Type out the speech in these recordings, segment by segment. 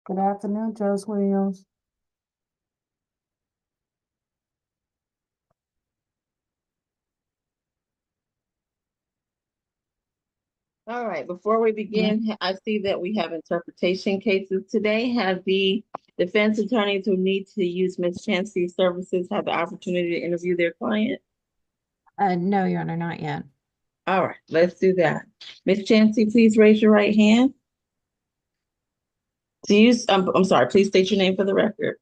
Good afternoon, Judge Williams. All right, before we begin, I see that we have interpretation cases today. Have the defense attorneys who need to use Ms. Chancey's services had the opportunity to interview their client? No, Your Honor, not yet. All right, let's do that. Ms. Chancey, please raise your right hand. I'm sorry, please state your name for the record.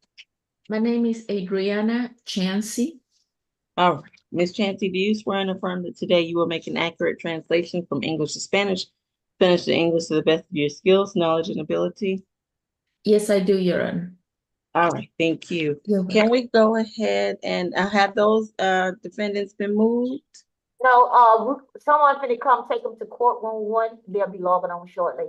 My name is Adriana Chancey. All right, Ms. Chancey, do you swear and affirm that today you will make an accurate translation from English to Spanish, Spanish to English to the best of your skills, knowledge, and ability? Yes, I do, Your Honor. All right, thank you. You're Can we go ahead and have those defendants been moved? No, someone finna come take them to courtroom 1. They'll be logging on shortly.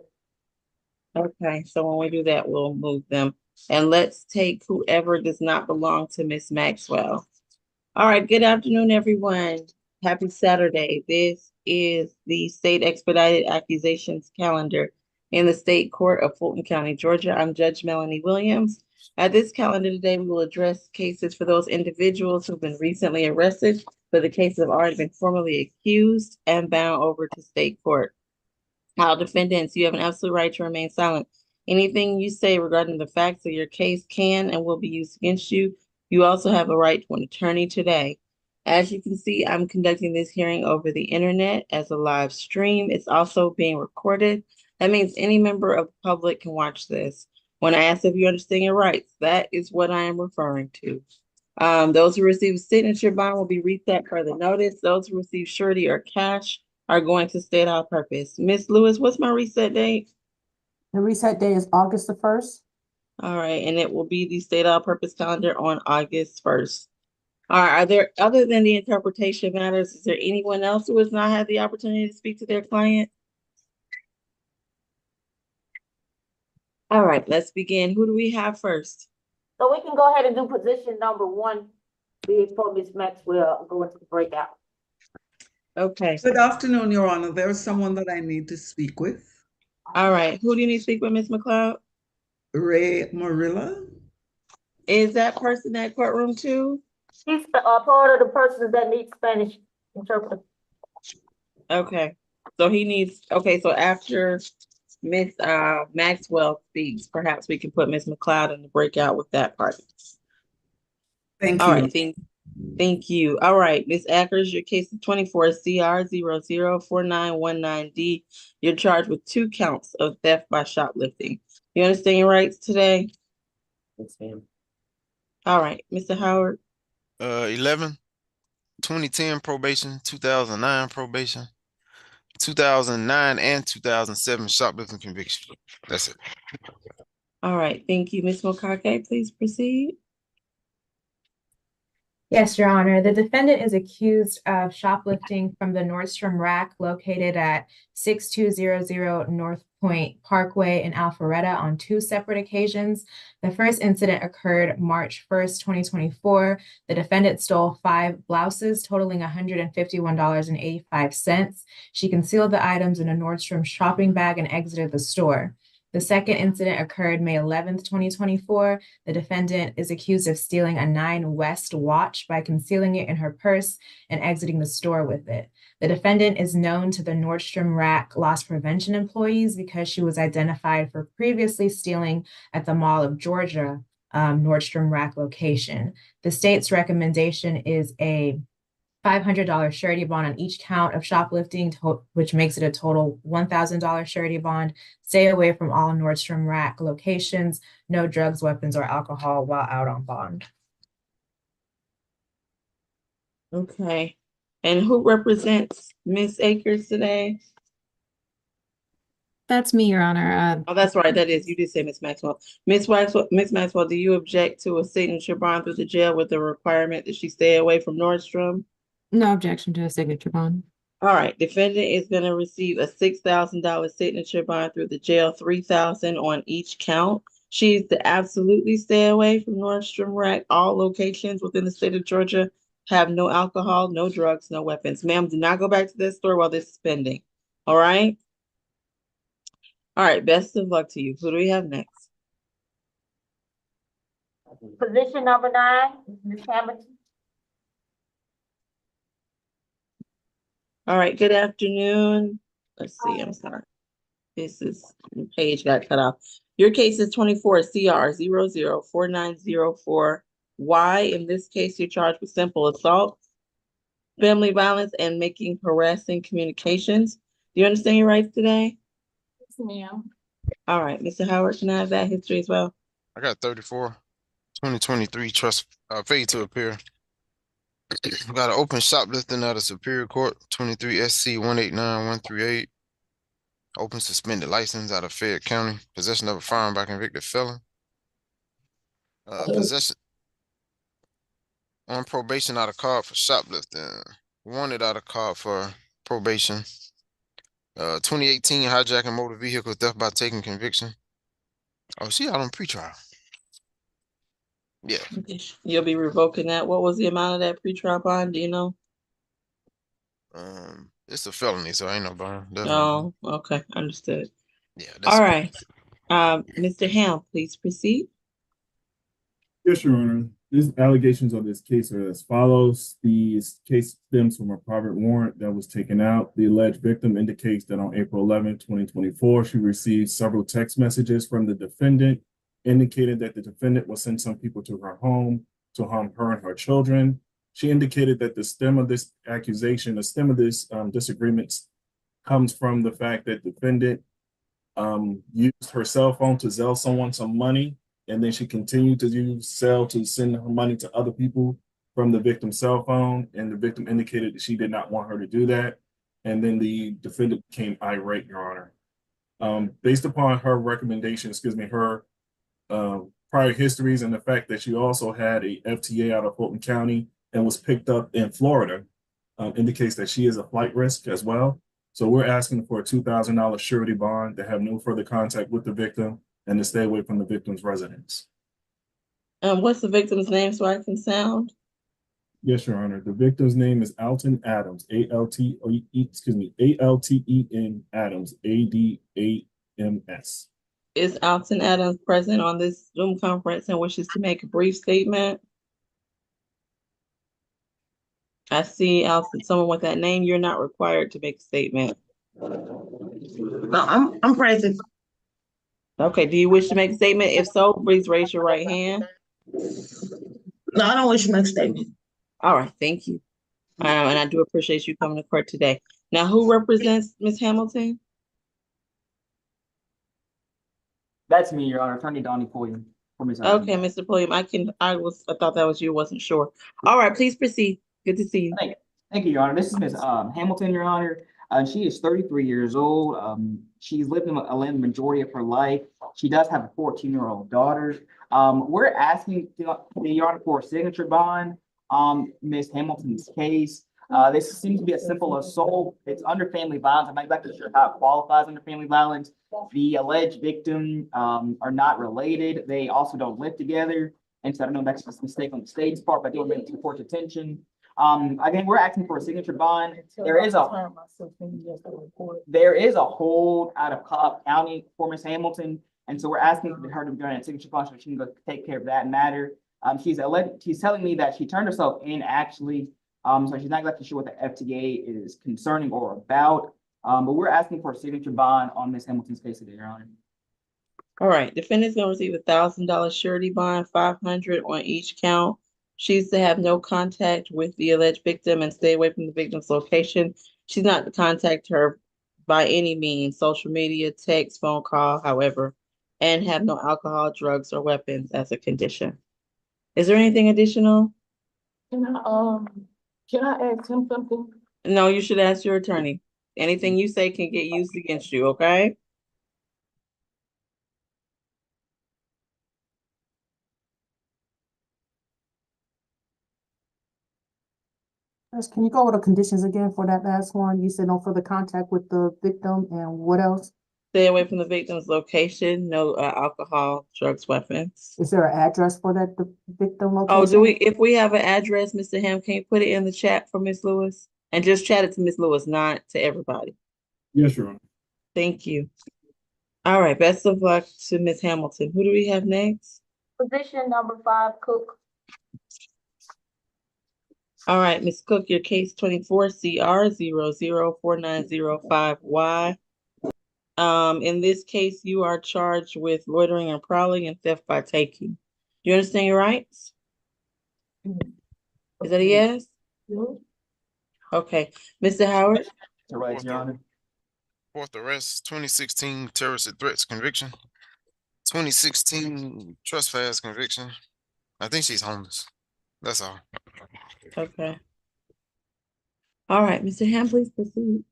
Okay, so when we do that, we'll move them. And let's take whoever does not belong to Miss Maxwell. All right, good afternoon, everyone. Happy Saturday. This is the State Expedited Accusations calendar in the State Court of Fulton County, Georgia. I'm Judge Melanie Williams. At this calendar today, we will address cases for those individuals who've been recently arrested, but the cases have already been formally accused and bound over to state court. All defendants, you have an absolute right to remain silent. Anything you say regarding the facts of your case can and will be used against you. You also have a right to an attorney today. As you can see, I'm conducting this hearing over the internet as a live stream. It's also being recorded. That means any member of the public can watch this. When I ask if you understand your rights, that is what I am referring to. Those who receive a signature bond will be reset per the notice. Those who receive surety or cash are going to state our purpose. Miss Lewis, what's my reset date? The reset day is August the 1st. All right, and it will be the state all purpose calendar on August 1st. All right, are there, other than the interpretation matters, is there anyone else who has not had the opportunity to speak to their client? All right, let's begin. Who do we have first? So we can go ahead and do position number 1 before Ms. Maxwell go into the breakout. Okay. Good afternoon, Your Honor. There is someone that I need to speak with. All right, who do you need to speak with, Ms. McLeod? Ray Marilla. Is that person at courtroom too? She's part of the persons that need Spanish interpreter. Okay, so he needs, okay, so after Miss Maxwell speaks, perhaps we can put Miss McLeod in the breakout with that part. Thank All you. right, thank you. All right, Miss Ackers, your case is 24 CR 004919D. You're charged with 2 counts of theft by shoplifting. You understand your rights today? Yes, ma'am. All right, Mr. Howard. 11, 2010 probation, 2009 probation, 2009 and 2007 shoplifting conviction. That's it. All right, thank you. Ms. Mokake, please proceed. Yes, Your Honor. The defendant is accused of shoplifting from the Nordstrom rack located at 6200 North Point Parkway in Alpharetta on 2 separate occasions. The first incident occurred March 1st, 2024. The defendant stole 5 blouses totaling $151.85. She concealed the items in a Nordstrom shopping bag and exited the store. The second incident occurred May 11th, 2024. The defendant is accused of stealing a 9 West watch by concealing it in her purse and exiting the store with it. The defendant is known to the Nordstrom Rack loss prevention employees because she was identified for previously stealing at the Mall of Georgia Nordstrom Rack location. The state's recommendation is a $500 surety bond on each count of shoplifting, which makes it a total $1,000 surety bond. Stay away from all Nordstrom Rack locations. No drugs, weapons, or alcohol while out on bond. Okay. And who represents Miss Akers today? That's me, Your Honor. Oh, that's right. That is, you did say Miss Maxwell. Miss Maxwell, do you object to a signature bond through the jail with the requirement that she stay away from Nordstrom? No objection to a signature bond. All right. Defendant is going to receive a $6,000 signature bond through the jail, $3,000 on each count. She's to absolutely stay away from Nordstrom Rack. All locations within the state of Georgia have no alcohol, no drugs, no weapons. Ma'am, do not go back to this store while this is pending. All right. All right. Best of luck to you. Who do we have next? Position number 9, Ms. Hamilton. All right, good afternoon. Let's see, I'm sorry. The page got cut off. Your case is 24 CR 004904. Y. In this case, you're charged with simple assault, family violence, and making harassing communications. Do you understand your rights today? Yes, ma'am. All right, Mr. Howard, can I have that history as well? I got 34, 2023 trust, failure to appear. Got an open shoplifting out of Superior Court, 23 SC 189138. Open suspended license out of Fayette County. Possession of a firearm by convicted felon. Possession on probation out of card for shoplifting. Wanted out of card for probation. 2018 hijacking motor vehicle theft by taking conviction. Oh, she out on pretrial. Yeah. You'll be revoking that. What was the amount of that pretrial bond? Do you know? It's a felony, so ain't no bond. Oh, okay, understood. Yeah. All right. Mr. Ham, please proceed. Yes, Your Honor. These allegations of this case are as follows. The case stems from a private warrant that was taken out. The alleged victim indicates that on April 11, 2024, she received several text messages from the defendant, indicated that the defendant will send some people to her home to harm her and her children. She indicated that the stem of this accusation, the stem of this disagreement comes from the fact that the defendant used her cell phone to sell someone some money. And then she continued to use Cell to send her money to other people from the victim's cell phone. And the victim indicated that she did not want her to do that. And then the defendant became irate, Your Honor. Based upon her recommendation, her prior histories and the fact that she also had a FTA out of Fulton County and was picked up in Florida, indicates that she is a flight risk as well. So we're asking for a $2,000 surety bond to have no further contact with the victim and to stay away from the victim's residence. What's the victim's name so I can sound? Yes, Your Honor. The victim's name is Alton Adams, Alten Adams, ADAMS. Is Alton Adams present on this Zoom conference and wishes to make a brief statement? I see Alton, someone with that name. You're not required to make a statement. No, I'm present. Okay, do you wish to make a statement? If so, please raise your right hand. No, I don't wish to make a statement. All right, thank you. And I do appreciate you coming to court today. Now, who represents Ms. Hamilton? That's me, Your Honor, Attorney Donnie Pulliam. Okay, Mr. Pulliam, I thought that was you, wasn't sure. All right, please proceed. Good to see you. Thank you, Your Honor. This is Ms. Hamilton, Your Honor. She is 33 years old. She's lived in Atlanta the majority of her life. She does have a 14-year-old daughter. We're asking the Your Honor for a signature bond on Ms. Hamilton's case. This seems to be a simple assault. It's under family violence. I'm not exactly sure how it qualifies under family violence. The alleged victim are not related. They also don't live together. And so I don't know if that's just a mistake on the state's part, but I do want to bring it to the court's attention. Again, we're asking for a signature bond. There is a hold out of Cobb County for Ms. Hamilton. And so we're asking her to be granted a signature bond so she can go take care of that matter. She's telling me that she turned herself in actually. So she's not exactly sure what the FTA is concerning or about. But we're asking for a signature bond on Ms. Hamilton's case today, Your Honor. All right, defendant's gonna receive a $1,000 surety bond, $500 on each count. She's to have no contact with the alleged victim and stay away from the victim's location. She's not to contact her by any means, social media, text, phone call, however, and have no alcohol, drugs, or weapons as a condition. Is there anything additional? Can I ask him something? No, you should ask your attorney. Anything you say can get used against you, okay? Can you go over the conditions again for that last one? You said no further contact with the victim and what else? Stay away from the victim's location, no alcohol, drugs, weapons. Is there an address for that the victim location? Oh, if we have an address, Mr. Ham, can you put it in the chat for Ms. Lewis? And just chat it to Ms. Lewis, not to everybody. Yes, Your Honor. Thank you. All right, best of luck to Ms. Hamilton. Who do we have next? Position number 5, Cook. All right, Ms. Cook, your case 24 CR 004905Y. In this case, you are charged with loitering and prowling and theft by taking. Do you understand your rights? Is that a yes? Okay, Mr. Howard? Your rights, Your Honor. Fourth arrest, 2016 terrorist threats conviction, 2016 trespass conviction. I think she's homeless. That's all. Okay. All right, Mr. Ham, please proceed.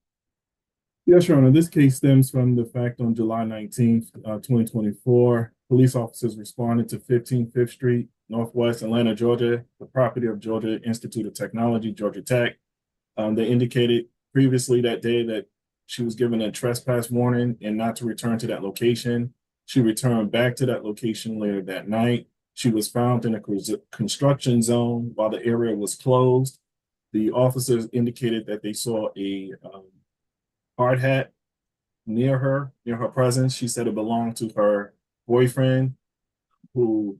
Yes, Your Honor. This case stems from the fact on July 19th, 2024, police officers responded to 15 Fifth Street, Northwest Atlanta, Georgia, the property of Georgia Institute of Technology, Georgia Tech. They indicated previously that day that she was given a trespass warning and not to return to that location. She returned back to that location later that night. She was found in a construction zone while the area was closed. The officers indicated that they saw a hard hat near her presence. She said it belonged to her boyfriend, who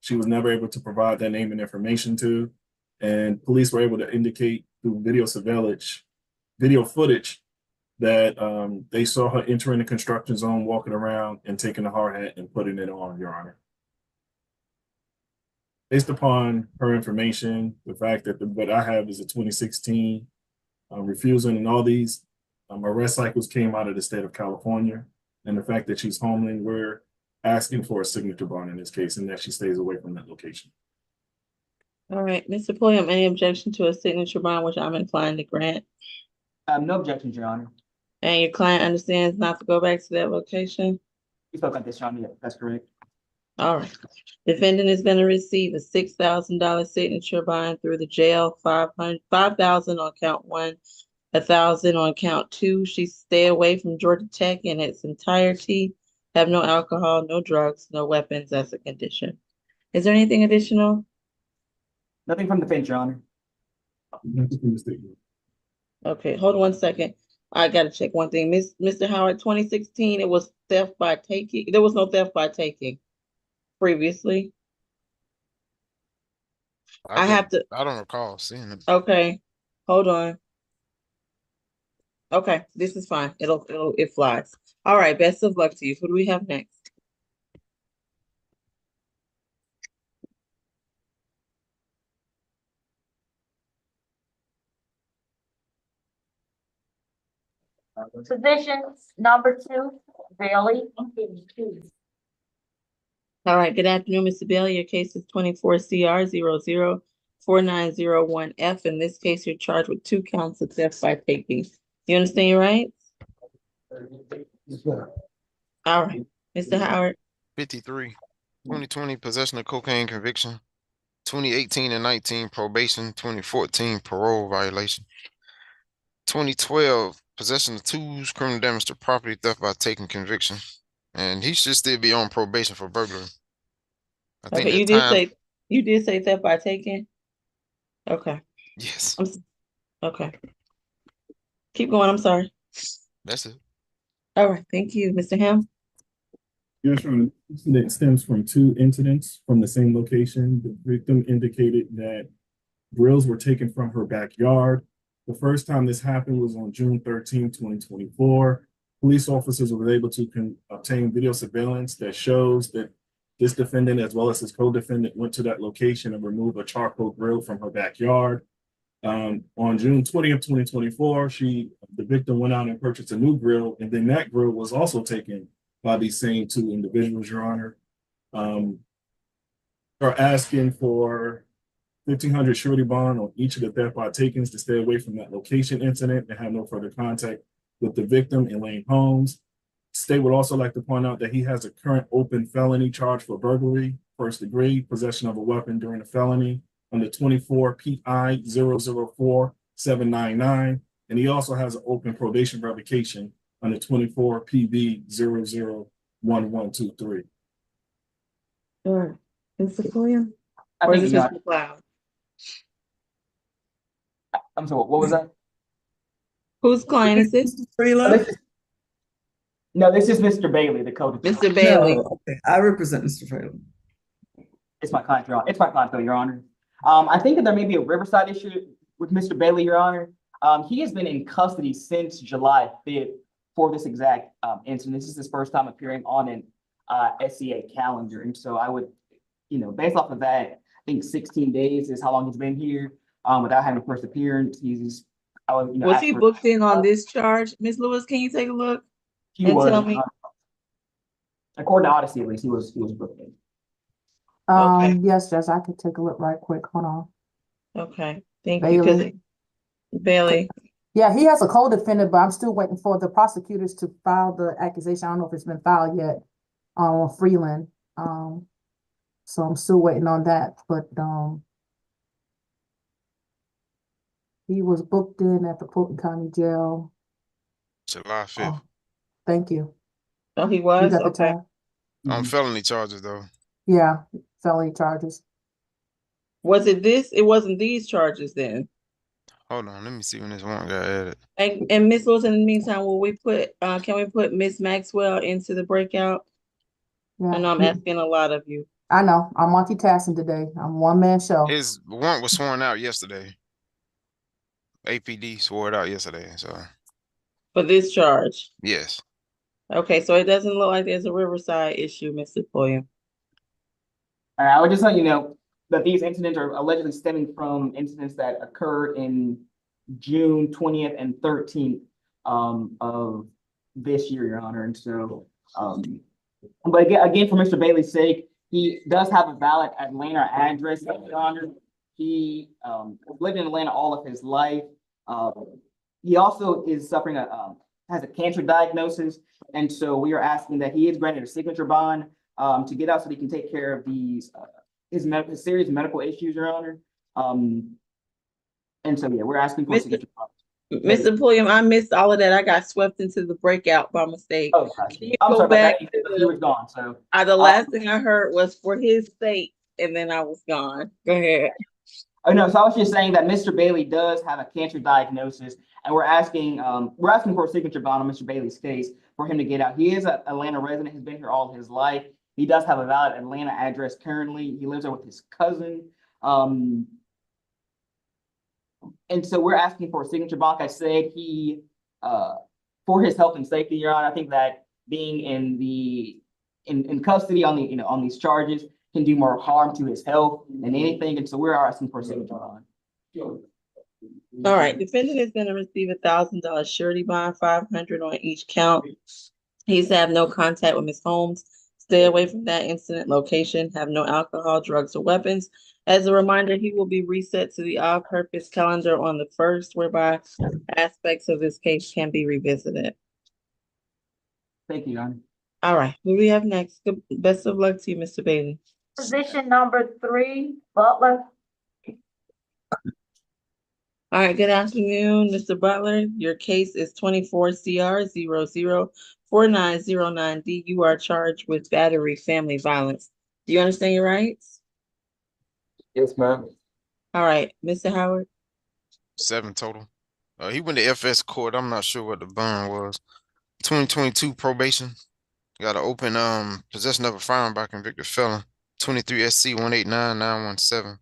she was never able to provide that name and information to. And police were able to indicate through video footage that they saw her entering the construction zone, walking around and taking the hard hat and putting it on, Your Honor. Based upon her information, the fact that what I have is a 2016 refusal, and all these arrest cycles came out of the state of California, and the fact that she's homeless, we're asking for a signature bond in this case and that she stays away from that location. All right, Mr. Pulliam, any objection to a signature bond, which I'm inclined to grant? No objections, Your Honor. And your client understands not to go back to that location? We spoke on this, Your Honor. Yeah, that's correct. All right. Defendant is going to receive a $6,000 signature bond through the jail, $5,000 on count 1, $1,000 on count 2. She stay away from Georgia Tech in its entirety. Have no alcohol, no drugs, no weapons as a condition. Is there anything additional? Nothing from the bench, Your Honor. Okay, hold on 1 second. I gotta check one thing. Mr. Howard, 2016, it was theft by taking. There was no theft by taking previously. I have to. I don't recall seeing it. Okay, hold on. Okay, this is fine. It flies. All right, best of luck to you. Who do we have next? Position number 2, Bailey. All right, good afternoon, Mr. Bailey. Your case is 24 CR 004901F. In this case, you're charged with 2 counts of theft by taking. You understand your rights? All right, Mr. Howard. 53, 2020 possession of cocaine conviction, 2018 and 19 probation, 2014 parole violation, 2012 possession of tools, criminal damage to property, theft by taking conviction, and he should still be on probation for burglary. I think Okay, you did say theft by taking? Okay. Yes. Okay. Keep going, I'm sorry. That's it. All right, thank you, Mr. Ham. Yes, Your Honor. This incident stems from 2 incidents from the same location. The victim indicated that grills were taken from her backyard. The first time this happened was on June 13, 2024. Police officers were able to obtain video surveillance that shows that this defendant, as well as his co-defendant, went to that location and removed a charcoal grill from her backyard. On June 20th, 2024, the victim went out and purchased a new grill, and then that grill was also taken by these same 2 individuals, Your Honor. Are asking for $1,500 surety bond on each of the theft by takings to stay away from that location incident and have no further contact with the victim, Elaine Holmes. State would also like to point out that he has a current open felony charge for burglary, 1st degree, possession of a weapon during a felony under 24 PI 004799, and he also has an open probation revocation under 24 PB 001123. Sure. Mr. Pulliam? I Or think is you this got Mr. Cloud? I'm sorry, what was that? Whose client is this? No, this is Mr. Bailey, the code. Mr. Bailey. No, okay. I represent Mr. Fraley. It's my client, Your Honor. It's my client, though, Your Honor. I think that there may be a Riverside issue with Mr. Bailey, Your Honor. He has been in custody since July 5th for this exact incident. This is his first time appearing on an SCA calendar. And so I would, based off of that, I think 16 days is how long he's been here without having a first appearance. Was he booked in on this charge? Ms. Lewis, can you take a look? He and was, tell me. According to Odyssey, at least, he was booked in. Okay. Yes, Judge, I could take a look right quick. Hold on. Okay, thank you. 'Cause Bailey, Yeah, he has a co-defendant, but I'm still waiting for the prosecutors to file the accusation. I don't know if it's been filed yet on Freeland. So I'm still waiting on that, but he was booked in at the Fulton County Jail. July 5th. Thank you. oh, he You was? got the Okay. time? On felony charges though. Yeah, felony charges. Was it this? It wasn't these charges then. Hold on, let me see when this warrant got added. And Ms. Lewis, in the meantime, will we put, can we put Ms. Maxwell into the breakout? I know I'm Yeah, asking a lot of you. I know. I'm multitasking today. I'm one man show. His warrant was sworn out yesterday. APD swore it out yesterday, so For this charge. yes. Okay, so it doesn't look like there's a Riverside issue, Mr. William. I would just let you know that these incidents are allegedly stemming from incidents that occurred in June 20th and 13th of this year, Your Honor. And so, but again, for Mr. Bailey's sake, he does have a valid Atlanta address, Your Honor. He lived in Atlanta all of his life. He also is suffering has a cancer diagnosis, and so we are asking that he is granted a signature bond to get out so he can take care of these his serious medical issues, Your Honor. And so yeah, we're asking for a signature bond. Mr. William, I missed all of that. I got swept into the breakout by mistake. Oh, I'm sorry about that. He was gone. So the last thing I heard was for his sake, and then I was gone. Go ahead. Oh no, so I was just saying that Mr. Bailey does have a cancer diagnosis, and we're asking for a signature bond on Mr. Bailey's case for him to get out. He is an Atlanta resident, has been here all his life. He does have a valid Atlanta address currently. He lives there with his cousin. And so we're asking for a signature bond. Like I said, he for his health and safety, Your Honor, I think that being in custody on on these charges can do more harm to his health than anything. And so we're asking for a signature bond. All right, defendant is going to receive $1,000 surety bond, 500 on each count. He's to have no contact with Ms. Holmes. Stay away from that incident location. Have no alcohol, drugs, or weapons. As a reminder, he will be reset to the all-purpose calendar on the 1st, whereby aspects of this case can be revisited. Thank you, Your Honor. All right, who do we have next? Best of luck to you, Mr. Bailey. Position number 3, Butler. All right, good afternoon, Mr. Butler. Your case is 24CR004909D. You are charged with battery family violence. Do you understand your rights? Yes, ma'am. All right, Mr. Howard. 7 total. He went to FS court. I'm not sure what the bond was. 2022 probation. Got an open possession of a firearm by convicted felon. 23 SC 189917.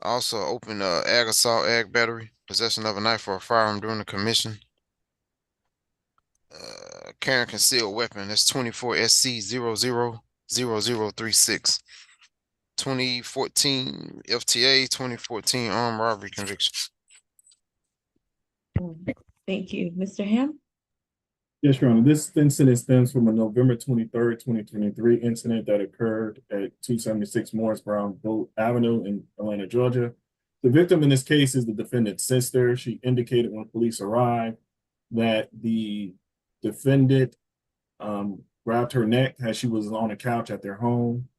Also open ag assault, ag battery, possession of a knife or a firearm during the commission. Carrying concealed weapon. That's 24 SC 000036. 2014 FTA, 2014 armed robbery conviction. Thank you. Mr. Ham? Yes, Your Honor. This incident stems from a November 23rd, 2023 incident that occurred at 276 Morris Brown Boat Avenue in Atlanta, Georgia. The victim in this case is the defendant's sister. She indicated when police arrived that the defendant grabbed her neck as she was on a couch at their home,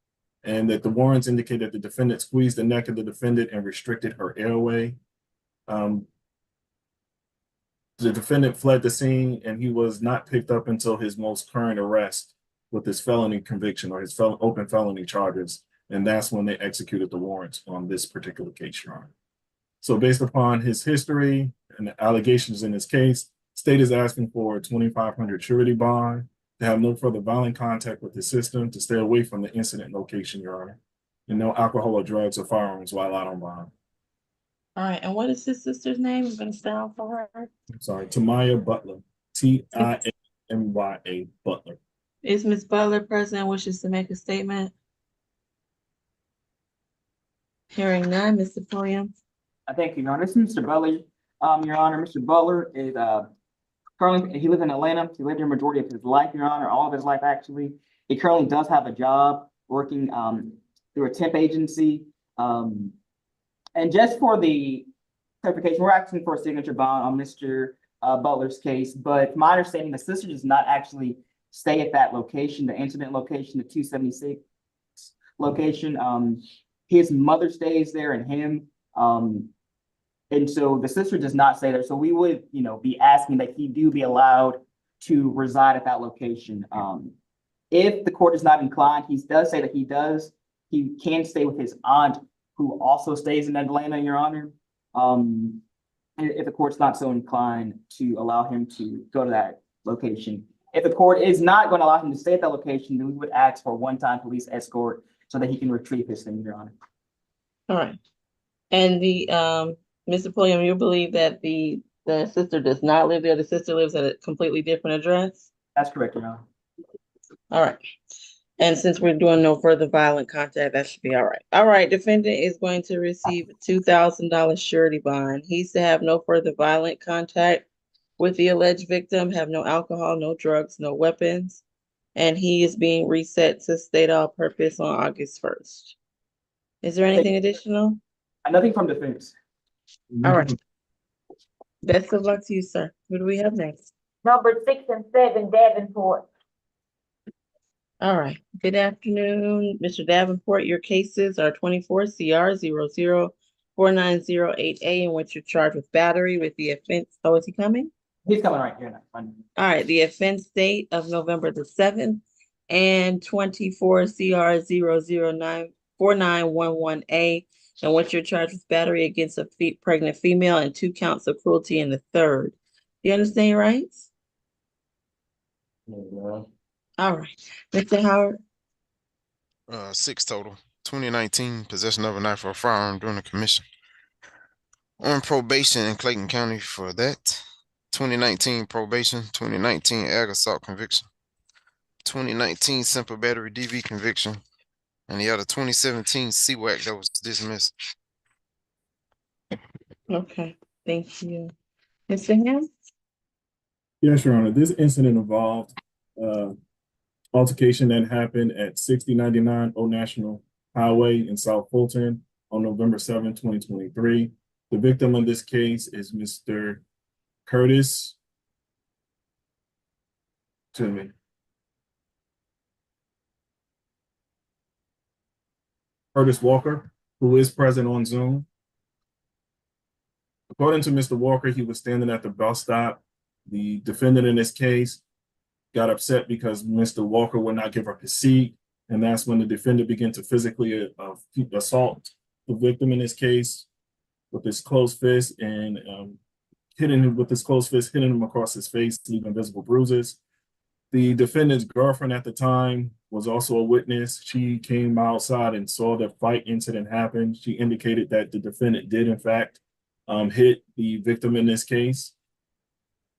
and that the warrants indicate that the defendant squeezed the neck of the defendant and restricted her airway. The defendant fled the scene, and he was not picked up until his most current arrest with his felony conviction or his open felony charges, and that's when they executed the warrants on this particular case, Your Honor. So based upon his history and the allegations in this case, state is asking for a 2,500 surety bond, to have no further violent contact with the system, to stay away from the incident location, Your Honor. and no alcohol or drugs or firearms while out on bond. All right, and what is his sister's name? I'm gonna sound for her. I'm sorry, Tamaya Butler, Tiamya Butler. Is Ms. Butler present, wishes to make a statement? Hearing none, Mr. Pulliam. Thank you, Your Honor. This is Mr. Butler. Your Honor, Mr. Butler is currently, he lives in Atlanta. He lived here majority of his life, Your Honor, all of his life, actually. He currently does have a job working through a temp agency. And just for the clarification, we're asking for a signature bond on Mr. Butler's case, but my understanding, the sister does not actually stay at that location, the incident location, the 276 location. His mother stays there and him. And so the sister does not stay there. So we would, be asking that he do be allowed to reside at that location. If the court is not inclined, he does say that he can stay with his aunt, who also stays in Atlanta, Your Honor. And if the court's not so inclined to allow him to go to that location. If the court is not going to allow him to stay at that location, then we would ask for a one-time police escort so that he can retrieve his thing, Your Honor. All right. And the Mr. Pulliam, you believe that the sister does not live there? The sister lives at a completely different address? That's correct, Your Honor. All right. And since we're doing no further violent contact, that should be all right. All right, defendant is going to receive a $2,000 surety bond. He's to have no further violent contact with the alleged victim, have no alcohol, no drugs, no weapons, and he is being reset to state all purpose on August 1st. Is there anything additional? Nothing from defense. All right. Best of luck to you, sir. Who do we have next? Number 6 and 7, Davenport. All right. Good afternoon, Mr. Davenport. Your cases are 24 CR 004908A, in which you're charged with battery with the offense. Oh, is he coming? He's coming right here. All right. The offense date of November the 7th and 24 CR 00494911A, in which you're charged with battery against a pregnant female and 2 counts of cruelty in the third. Do you understand your rights? Yeah. All right. Mr. Howard. 6 total. 2019 possession of a knife or a firearm during the commission. On probation in Clayton County for that. 2019 probation, 2019 ag assault conviction, 2019 simple battery DV conviction, and the other 2017 CWAC that was dismissed. Okay, thank you. Mr. Ham? Yes, Your Honor. This incident involved altercation that happened at 6099 Old National Highway in South Fulton on November 7, 2023. The victim in this case is Mr. Curtis Walker, who is present on Zoom. According to Mr. Walker, he was standing at the bus stop. The defendant in this case got upset because Mr. Walker would not give up his seat, and that's when the defendant began to physically assault the victim in this case with his closed fist and hitting him across his face, leaving visible bruises. The defendant's girlfriend at the time was also a witness. She came outside and saw the fight incident happen. She indicated that the defendant did, in fact, hit the victim in this case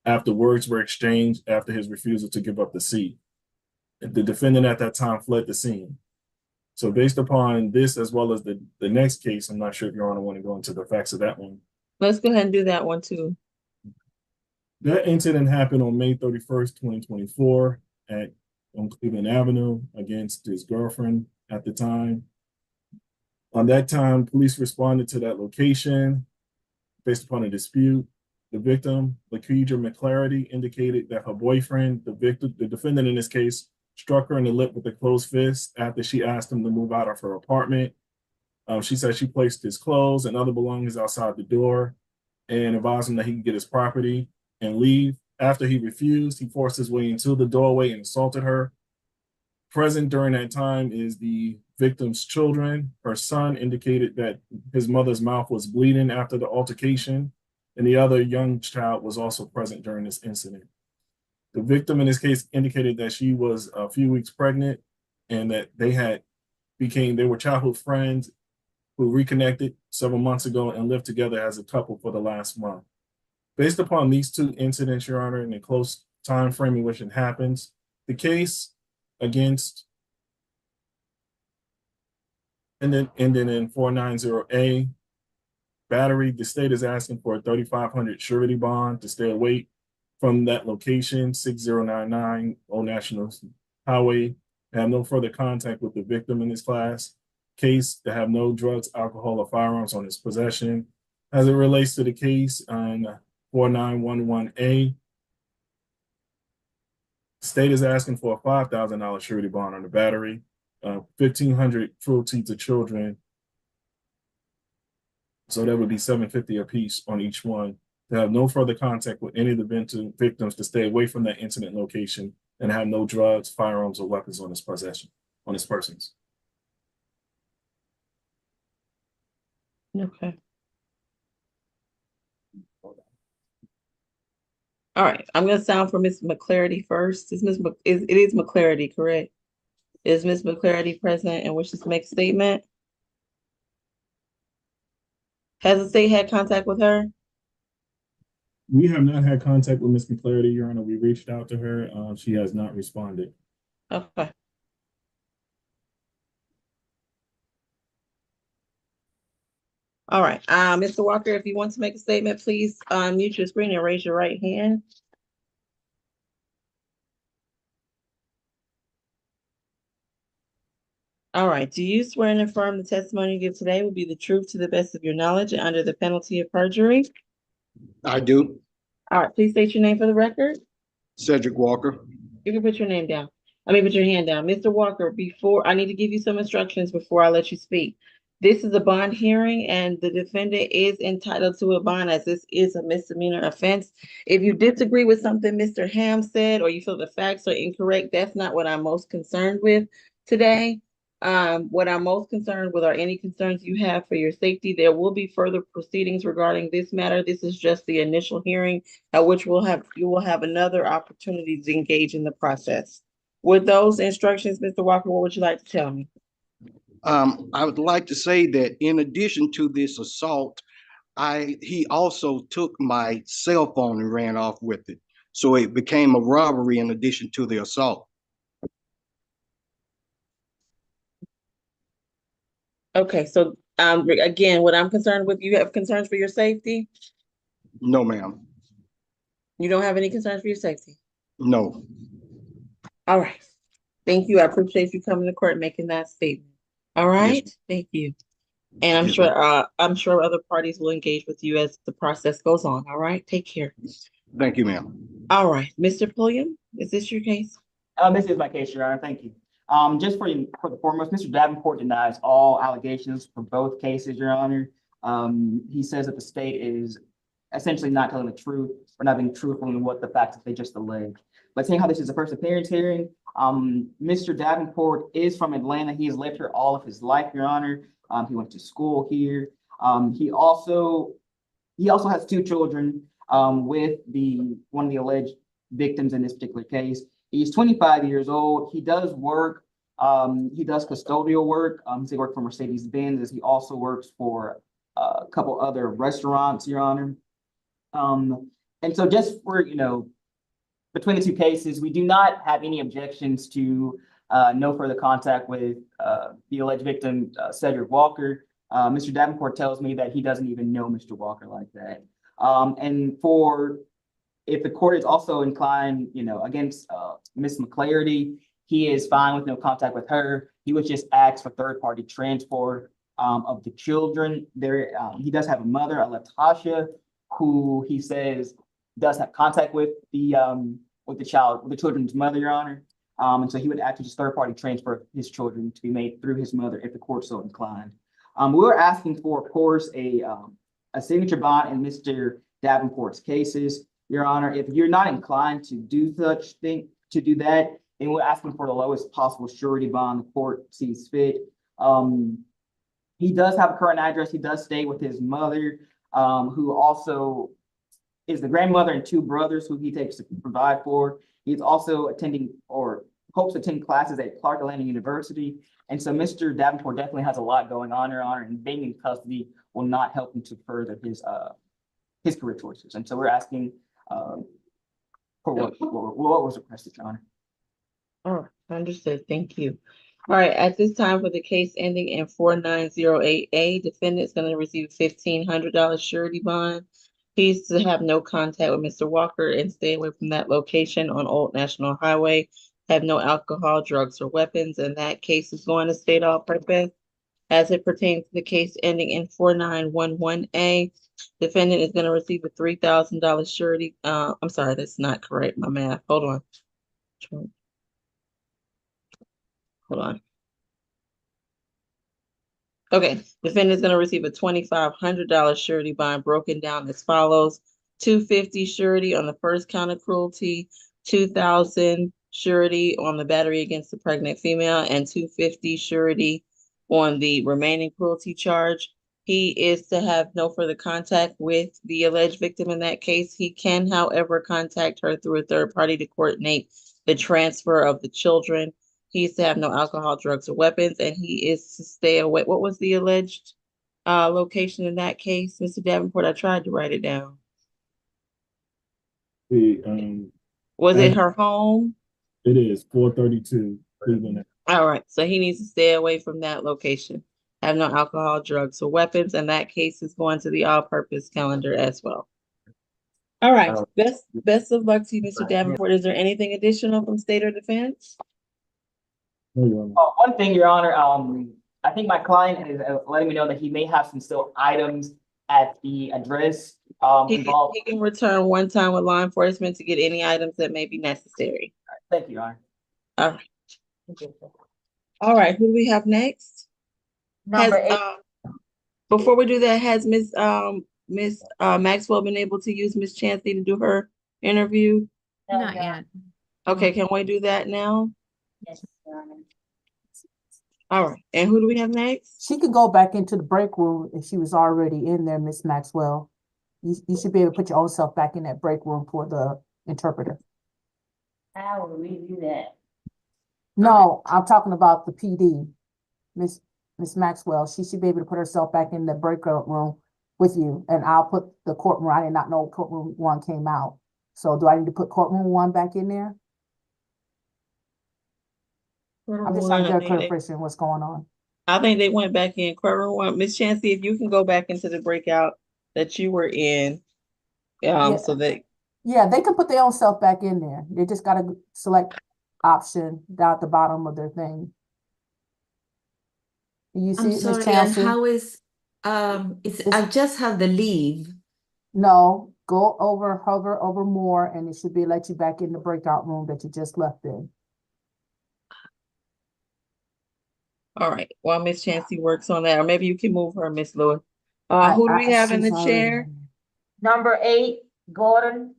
after words were exchanged after his refusal to give up the seat. The defendant at that time fled the scene. So based upon this, as well as the next case, I'm not sure if Your Honor want to go into the facts of that one. Let's go ahead and do that one too. That incident happened on May 31st, 2024 on Cleveland Avenue against his girlfriend at the time. On that time, police responded to that location based upon a dispute. The victim, Lakeisha McClarity, indicated that her boyfriend, the defendant in this case, struck her in the lip with a closed fist after she asked him to move out of her apartment. She said she placed his clothes and other belongings outside the door and advised him that he could get his property and leave. After he refused, he forced his way into the doorway and assaulted her. Present during that time is the victim's children. Her son indicated that his mother's mouth was bleeding after the altercation, and the other young child was also present during this incident. The victim in this case indicated that she was a few weeks pregnant and that they had they were childhood friends who reconnected several months ago and lived together as a couple for the last month. Based upon these two incidents, Your Honor, in the close time frame in which it happens, the case against ended in 490A battery, the state is asking for a 3,500 surety bond to stay away from that location, 6099 Old National Highway, have no further contact with the victim in this case, to have no drugs, alcohol, or firearms on his possession. As it relates to the case on 4911A, the state is asking for a $5,000 surety bond on the battery, 1,500 cruelty to children. So that would be $750 apiece on each one. To have no further contact with any of the victims, to stay away from that incident location, and have no drugs, firearms, or weapons on his possession, on his persons. Okay. All right, I'm gonna sound for Ms. McClarity first. It is McClarity, correct? Is Ms. McClarity present and wishes to make a statement? Has the state had contact with her? We have not had contact with Ms. McClarity, Your Honor. We reached out to her. She has not responded. Okay. All right, Mr. Walker, if you want to make a statement, please mute your screen and raise your right hand. All right, do you swear and affirm the testimony you give today will be the truth to the best of your knowledge and under the penalty of perjury? I do. All right, please state your name for the record. Cedric Walker. You can put your name down. Put your hand down. Mr. Walker, I need to give you some instructions before I let you speak. This is a bond hearing and the defendant is entitled to a bond as this is a misdemeanor offense. If you disagree with something Mr. Ham said or you feel the facts are incorrect, that's not what I'm most concerned with today. What I'm most concerned with are any concerns you have for your safety. There will be further proceedings regarding this matter. This is just the initial hearing at which you will have another opportunity to engage in the process. With those instructions, Mr. Walker, what would you like to tell me? I would like to say that in addition to this assault, he also took my cell phone and ran off with it. So it became a robbery in addition to the assault. Okay, so again, what I'm concerned with, you have concerns for your safety? No, ma'am. You don't have any concerns for your safety? No. All right. Thank you. I appreciate you coming to court and making that statement. All right. Yes. Thank you. And I'm sure other parties will engage with you as the process goes on. All right. Take care. Thank you, ma'am. All right. Mr. Pulliam, is this your case? This is my case, Your Honor. Thank you. Just for the foremost, Mr. Davenport denies all allegations for both cases, Your Honor. He says that the state is essentially not telling the truth or not being truthful in what the facts that they just alleged. But seeing how this is a first appearance hearing, Mr. Davenport is from Atlanta. He has lived here all of his life, Your Honor. He went to school here. He also has two children with one of the alleged victims in this particular case. He's 25 years old. He does work. He does custodial work. He works for Mercedes-Benz, as he also works for a couple other restaurants, Your Honor. And so just for, between the two cases, we do not have any objections to no further contact with the alleged victim, Cedric Walker. Mr. Davenport tells me that he doesn't even know Mr. Walker like that. And if the court is also inclined, against Ms. McClarity, he is fine with no contact with her. He would just ask for third-party transport of the children. He does have a mother, Latasha, who he says does have contact with the children's mother, Your Honor. And so he would actually just third-party transfer his children to be made through his mother if the court so inclined. We're asking for, of course, a signature bond in Mr. Davenport's cases, Your Honor. If you're not inclined to do that, then we're asking for the lowest possible surety bond the court sees fit. He does have a current address. He does stay with his mother, who also is the grandmother and two brothers who he takes to provide for. He's also attending or hopes to attend classes at Clark Atlanta University. And so Mr. Davenport definitely has a lot going on, Your Honor, and being in custody will not help him to further his career choices. And so we're asking for what was requested, Your Honor. All right, understood. Thank you. All right, at this time for the case ending in 4908A, defendant is going to receive $1,500 surety bond. He's to have no contact with Mr. Walker and stay away from that location on Old National Highway. Have no alcohol, drugs, or weapons, and that case is going to state all purpose. As it pertains to the case ending in 4911A, defendant is going to receive a $3,000 surety. I'm sorry, that's not correct. My math. Hold on. Hold on. Okay, defendant is going to receive a $2,500 surety bond broken down as follows: $250 surety on the first count of cruelty, $2,000 surety on the battery against the pregnant female, and $250 surety on the remaining cruelty charge. He is to have no further contact with the alleged victim in that case. He can, however, contact her through a third party to coordinate the transfer of the children. He is to have no alcohol, drugs, or weapons, and he is to stay away. What was the alleged location in that case, Mr. Davenport? I tried to write it down. Was it her home? It is 432 Cleveland. All right, so he needs to stay away from that location. Have no alcohol, drugs, or weapons, and that case is going to the all-purpose calendar as well. All right, best of luck to you, Mr. Davenport. Is there anything additional from state or defense? One thing, Your Honor, I think my client is letting me know that he may have some still items at the address. He can return one time with law enforcement to get any items that may be necessary. Thank you, Your Honor. All right. All right, who do we have next? Number 8. Before we do that, has Miss Maxwell been able to use Miss Chancey to do her interview? Not yet. Okay, can we do that now? Yes, Your Honor. All right, and who do we have next? She could go back into the break room if she was already in there, Miss Maxwell. You should be able to put your own self back in that break room for the interpreter. How will we do that? No, I'm talking about the PD, Miss Maxwell. She should be able to put herself back in the breakout room with you, and I'll put the courtroom. I did not know courtroom 1 came out. So do I need to put courtroom 1 back in there? I'm just trying to get a clarification what's going on. I think they went back in courtroom 1. Miss Chancey, if you can go back into the breakout that you were in, so that yeah, they can put their own self back in there. They just got to select option down at the bottom of their thing. You see, I'm Miss sorry, and Chancey? how is I just have the leave. No, go over, hover over more, and it should be let you back in the breakout room that you just left in. all right. While Miss Chancey works on that, or maybe you can move her, Miss Lewis. Who do we have in the chair? Number 8, Gordon.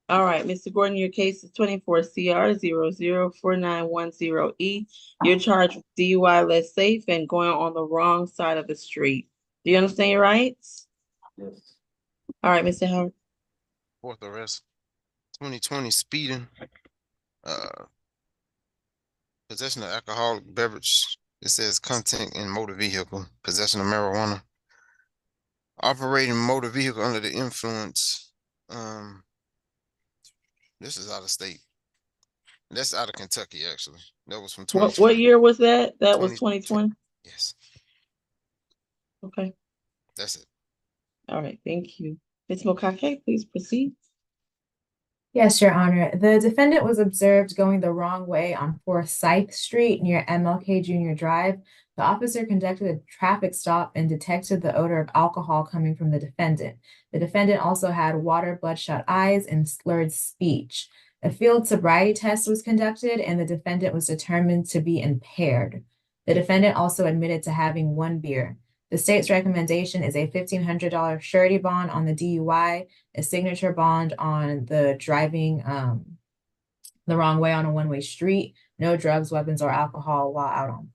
All right, Mr. Gordon, your case is 24 CR 004910E. You're charged with DUI less safe and going on the wrong side of the street. Do you understand your rights? Yes. All right, Mr. Howard. Fourth arrest, 2020 speeding, possession of alcoholic beverage. It says content in motor vehicle, possession of marijuana, operating motor vehicle under the influence. This is out of state. That's out of Kentucky, actually. That was from 2020. What year was that? That was 2020? Yes. Okay. That's it. All right, thank you. Ms. Mokake, please proceed. Yes, Your Honor. The defendant was observed going the wrong way on Forsyth Street near MLK Jr. Drive. The officer conducted a traffic stop and detected the odor of alcohol coming from the defendant. The defendant also had water, bloodshot eyes, and slurred speech. A field sobriety test was conducted, and the defendant was determined to be impaired. The defendant also admitted to having 1 beer. The state's recommendation is a $1,500 surety bond on the DUI, a signature bond on the driving the wrong way on a one-way street, no drugs, weapons, or alcohol while out on.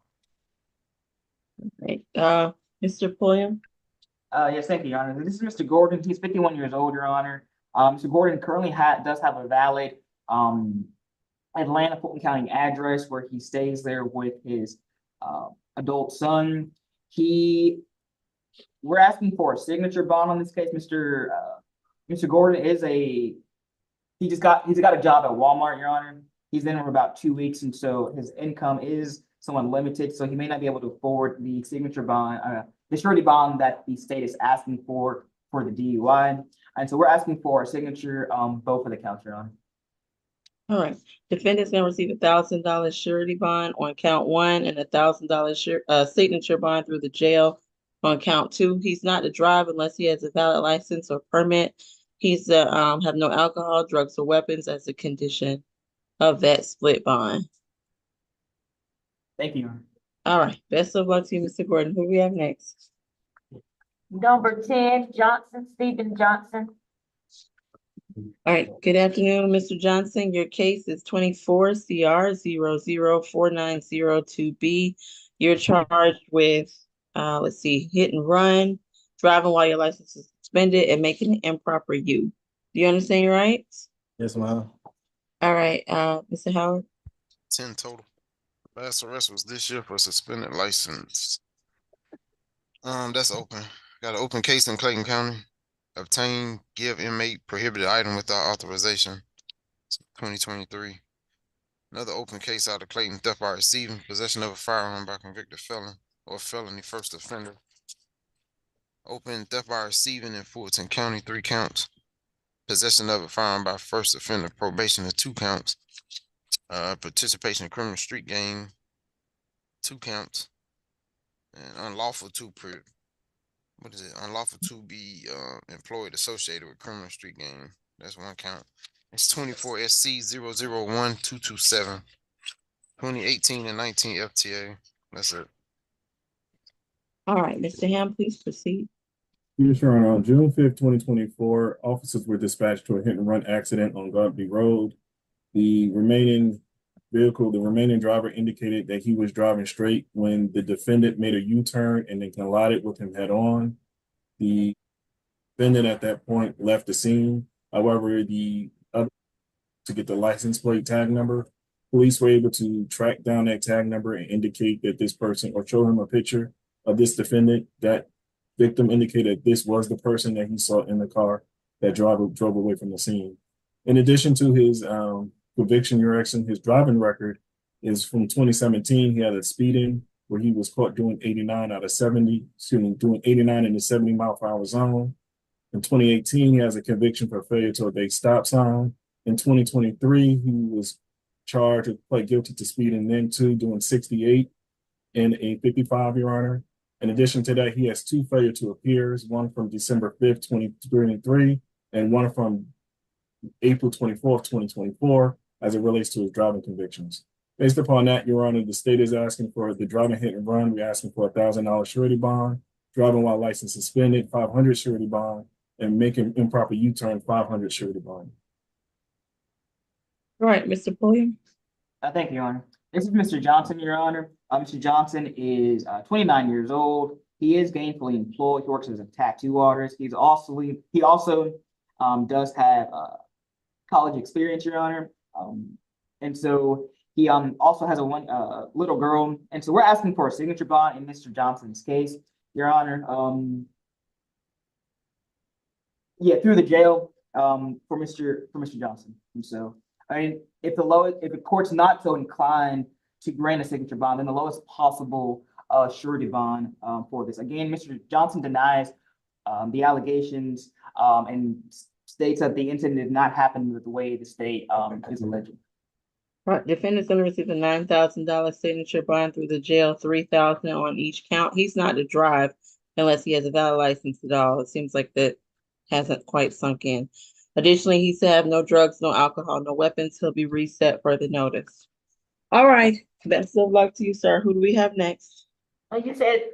Right. Mr. Pulliam. Yes, thank you, Your Honor. This is Mr. Gordon. He's 51 years old, Your Honor. Mr. Gordon currently does have a valid Atlanta, Fulton County address where he stays there with his adult son. We're asking for a signature bond on this case. Mr. Gordon he's got a job at Walmart, Your Honor. He's been there for about 2 weeks, and so his income is somewhat limited, so he may not be able to afford the signature bond, the surety bond that the state is asking for the DUI. And so we're asking for a signature both of the counts, Your Honor. All right, defendant's gonna receive $1,000 surety bond on count 1 and $1,000 signature bond through the jail on count 2. He's not to drive unless he has a valid license or permit. He's to have no alcohol, drugs, or weapons as a condition of that split bond. Thank you, Your Honor. All right, best of luck to you, Mr. Gordon. Who do we have next? Number 10, Stephen Johnson. All right, good afternoon, Mr. Johnson. Your case is 24 CR 004902B. You're charged with, hit and run, driving while your license is suspended, and making an improper use. Do you understand your rights? Yes, ma'am. All right, Mr. Howard. 10 total. Last arrest was this year for suspended license. That's open. Got an open case in Clayton County. Obtain, give inmate prohibited item without authorization. 2023. Another open case out of Clayton, theft by receiving, possession of a firearm by convicted felon or felony first offender. Open theft by receiving in Fulton County, 3 counts. Possession of a firearm by first offender, probation of 2 counts. Participation in criminal street gang, 2 counts. And unlawful to unlawful to be employed associated with criminal street gang. That's 1 count. It's 24 SC 001227. 2018 and 19 FTA. That's it. All right, Mr. Ham, please proceed. Yes, Your Honor. On June 5th, 2024, officers were dispatched to a hit and run accident on Garby Road. The remaining driver indicated that he was driving straight when the defendant made a U-turn and then collided with him head on. The defendant at that point left the scene. However, to get the license plate tag number, police were able to track down that tag number and indicate that this person, or show him a picture of this defendant. That victim indicated this was the person that he saw in the car that drove away from the scene. In addition to his conviction, his driving record is from 2017. He had a speeding where he was caught doing 89 in the 70 mile/hour zone. In 2018, he has a conviction for failure to obey stop sign. In 2023, he was charged with pled guilty to speeding then to doing 68 and a 55, Your Honor. In addition to that, he has 2 failure to appears, one from December 5th, 2023, and one from April 24th, 2024, as it relates to his driving convictions. Based upon that, Your Honor, the state is asking for the driving hit and run. We're asking for $1,000 surety bond, driving while license suspended, 500 surety bond, and making improper U-turn, 500 surety bond. All right, Mr. Pulliam. Thank you, Your Honor. This is Mr. Johnson, Your Honor. Mr. Johnson is 29 years old. He is gainfully employed. He works as a tattoo artist. He also does have college experience, Your Honor. And so he also has a little girl. And so we're asking for a signature bond in Mr. Johnson's case, Your Honor. Through the jail for Mr. Johnson. And so, I mean, if the court's not so inclined to grant a signature bond, then the lowest possible surety bond for this. Again, Mr. Johnson denies the allegations and states that the incident did not happen the way the state is alleging. All right, defendant's gonna receive a $9,000 signature bond through the jail, $3,000 on each count. He's not to drive unless he has a valid license at all. It seems like that hasn't quite sunk in. Additionally, he's to have no drugs, no alcohol, no weapons. He'll be reset for the notice. All right, best of luck to you, sir. Who do we have next? You said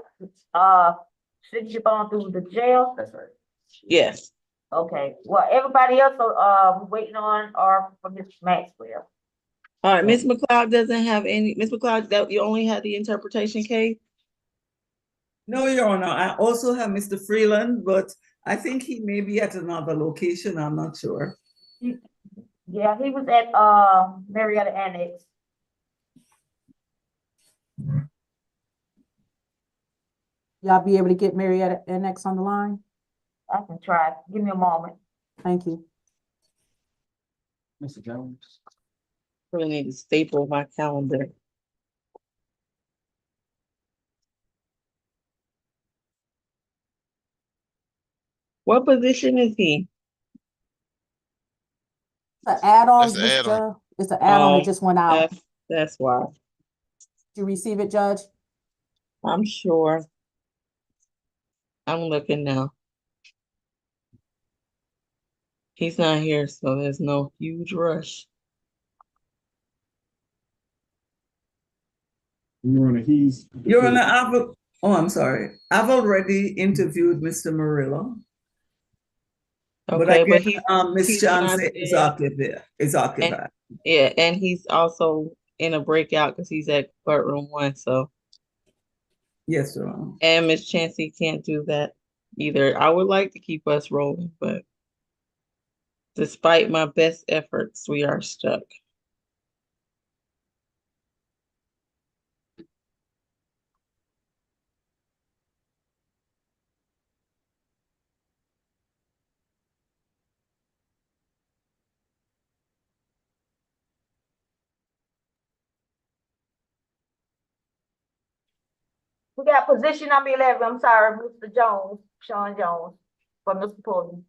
signature bond through the jail? That's right. Yes. Okay, well, everybody else we're waiting on are for Mr. Maxwell. All right, Ms. McLeod doesn't have any. Ms. McLeod, that you only had the interpretation case? No, Your Honor. I also have Mr. Freeland, but I think he may be at another location. I'm not sure. Yeah, he was at, Marietta Annex. Y'all be able to get Marietta Annex on the line? I can try. Give me a moment. Thank you. Mr. Jones. Really need to staple my calendar. What position is he? The add-on, That's the add-on. it's an add-on Oh, that just went out. That's why. Did you receive it, Judge? I'm sure. I'm looking now. He's not here, so there's no huge rush. Your Honor, he's. Your Honor, I'm sorry. I've already interviewed Mr. Murillo, but I Okay, but guess, Ms. he's not Johnson is there. occupied, is And occupied. yeah, and he's also in a breakout because he's at courtroom 1. So, Yes, Your Honor. and Miss Chancey can't do that either. I would like to keep us rolling, but despite my best efforts, we are stuck. We got position number 11. I'm sorry, Mr. Jones, Sean Jones, for Mr. Pulley.